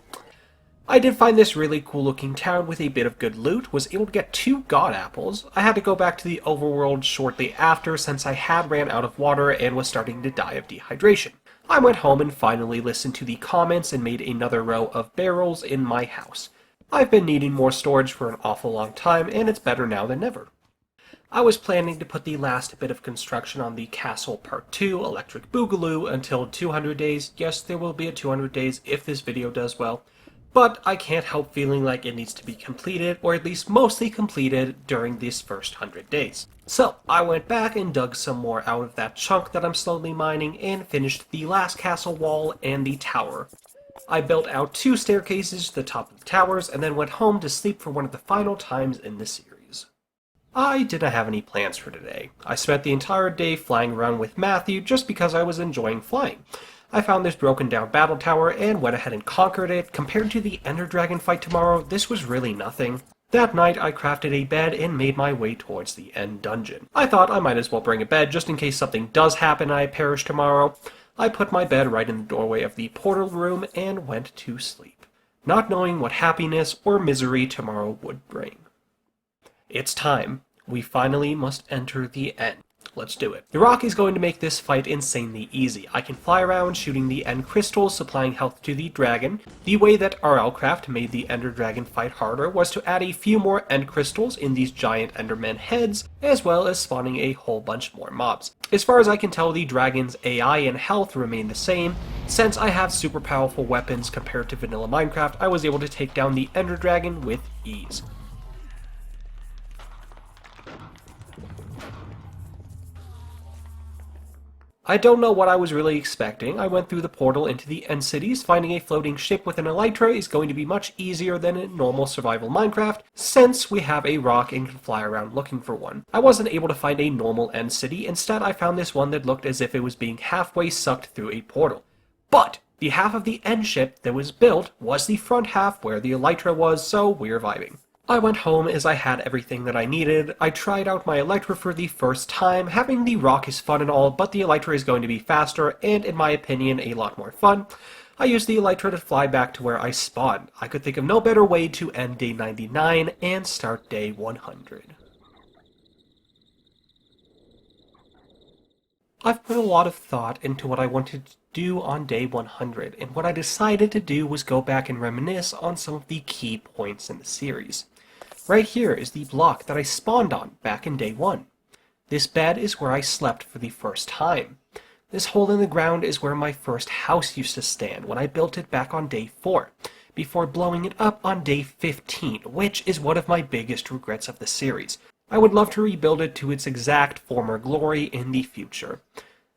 I did find this really cool looking town with a bit of good loot, was able to get 2 god apples. I had to go back to the overworld shortly after since I had ran out of water and was starting to die of dehydration. I went home and finally listened to the comments and made another row of barrels in my house. I've been needing more storage for an awful long time, and it's better now than never. I was planning to put the last bit of construction on the Castle Part 2 Electric Boogaloo until 200 days. Yes, there will be a 200 days if this video does well. But I can't help feeling like it needs to be completed, or at least mostly completed, during these first 100 days. So, I went back and dug some more out of that chunk that I'm slowly mining, and finished the last castle wall and the tower. I built out 2 staircases to the top of the towers, and then went home to sleep for one of the final times in the series. I didn't have any plans for today. I spent the entire day flying around with Matthew just because I was enjoying flying. I found this broken down battle tower and went ahead and conquered it. Compared to the ender dragon fight tomorrow, this was really nothing. That night I crafted a bed and made my way towards the end dungeon. I thought I might as well bring a bed just in case something does happen and I perish tomorrow. I put my bed right in the doorway of the portal room and went to sleep, not knowing what happiness or misery tomorrow would bring. It's time. We finally must enter the end. Let's do it. The rock is going to make this fight insanely easy. I can fly around shooting the end crystals, supplying health to the dragon. The way that RLCraft made the ender dragon fight harder was to add a few more end crystals in these giant enderman heads, as well as spawning a whole bunch more mobs. As far as I can tell, the dragon's AI and health remain the same. Since I have super powerful weapons compared to vanilla Minecraft, I was able to take down the ender dragon with ease. I don't know what I was really expecting. I went through the portal into the end cities. Finding a floating ship with an elytra is going to be much easier than in normal survival Minecraft, since we have a rock and can fly around looking for one. I wasn't able to find a normal end city. Instead, I found this one that looked as if it was being halfway sucked through a portal. But the half of the end ship that was built was the front half where the elytra was, so we're vibing. I went home as I had everything that I needed. I tried out my elytra for the first time. Having the rock is fun and all, but the elytra is going to be faster and, in my opinion, a lot more fun. I used the elytra to fly back to where I spawned. I could think of no better way to end day 99 and start day 100. I've put a lot of thought into what I wanted to do on day 100, and what I decided to do was go back and reminisce on some of the key points in the series. Right here is the block that I spawned on back in day 1. This bed is where I slept for the first time. This hole in the ground is where my first house used to stand when I built it back on day 4, before blowing it up on day 15, which is one of my biggest regrets of the series. I would love to rebuild it to its exact former glory in the future.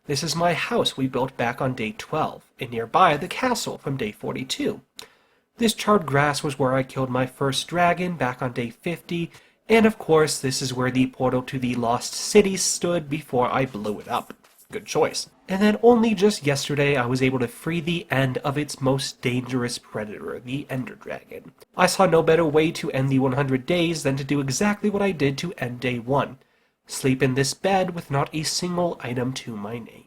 This is my house we built back on day 12, and nearby the castle from day 42. This charred grass was where I killed my first dragon back on day 50, and of course this is where the portal to the Lost City stood before I blew it up. Good choice. And then only just yesterday I was able to free the end of its most dangerous predator, the Ender Dragon. I saw no better way to end the 100 days than to do exactly what I did to end day 1. Sleep in this bed with not a single item to my name.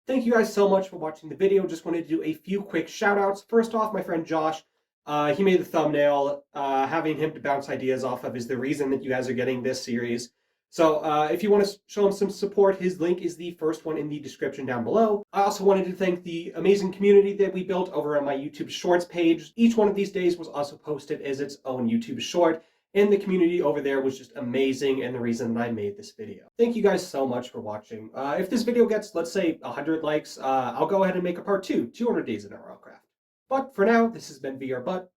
Thank you guys so much for watching the video. Just wanted to do a few quick shout outs. First off, my friend Josh, he made the thumbnail. Having him to bounce ideas off of is the reason that you guys are getting this series. So if you want to show him some support, his link is the first one in the description down below. I also wanted to thank the amazing community that we built over on my YouTube Shorts page. Each one of these days was also posted as its own YouTube short, and the community over there was just amazing and the reason that I made this video. Thank you guys so much for watching. If this video gets, let's say, 100 likes, I'll go ahead and make a part 2, 200 Days in RLCraft. But for now, this has been VR Butt.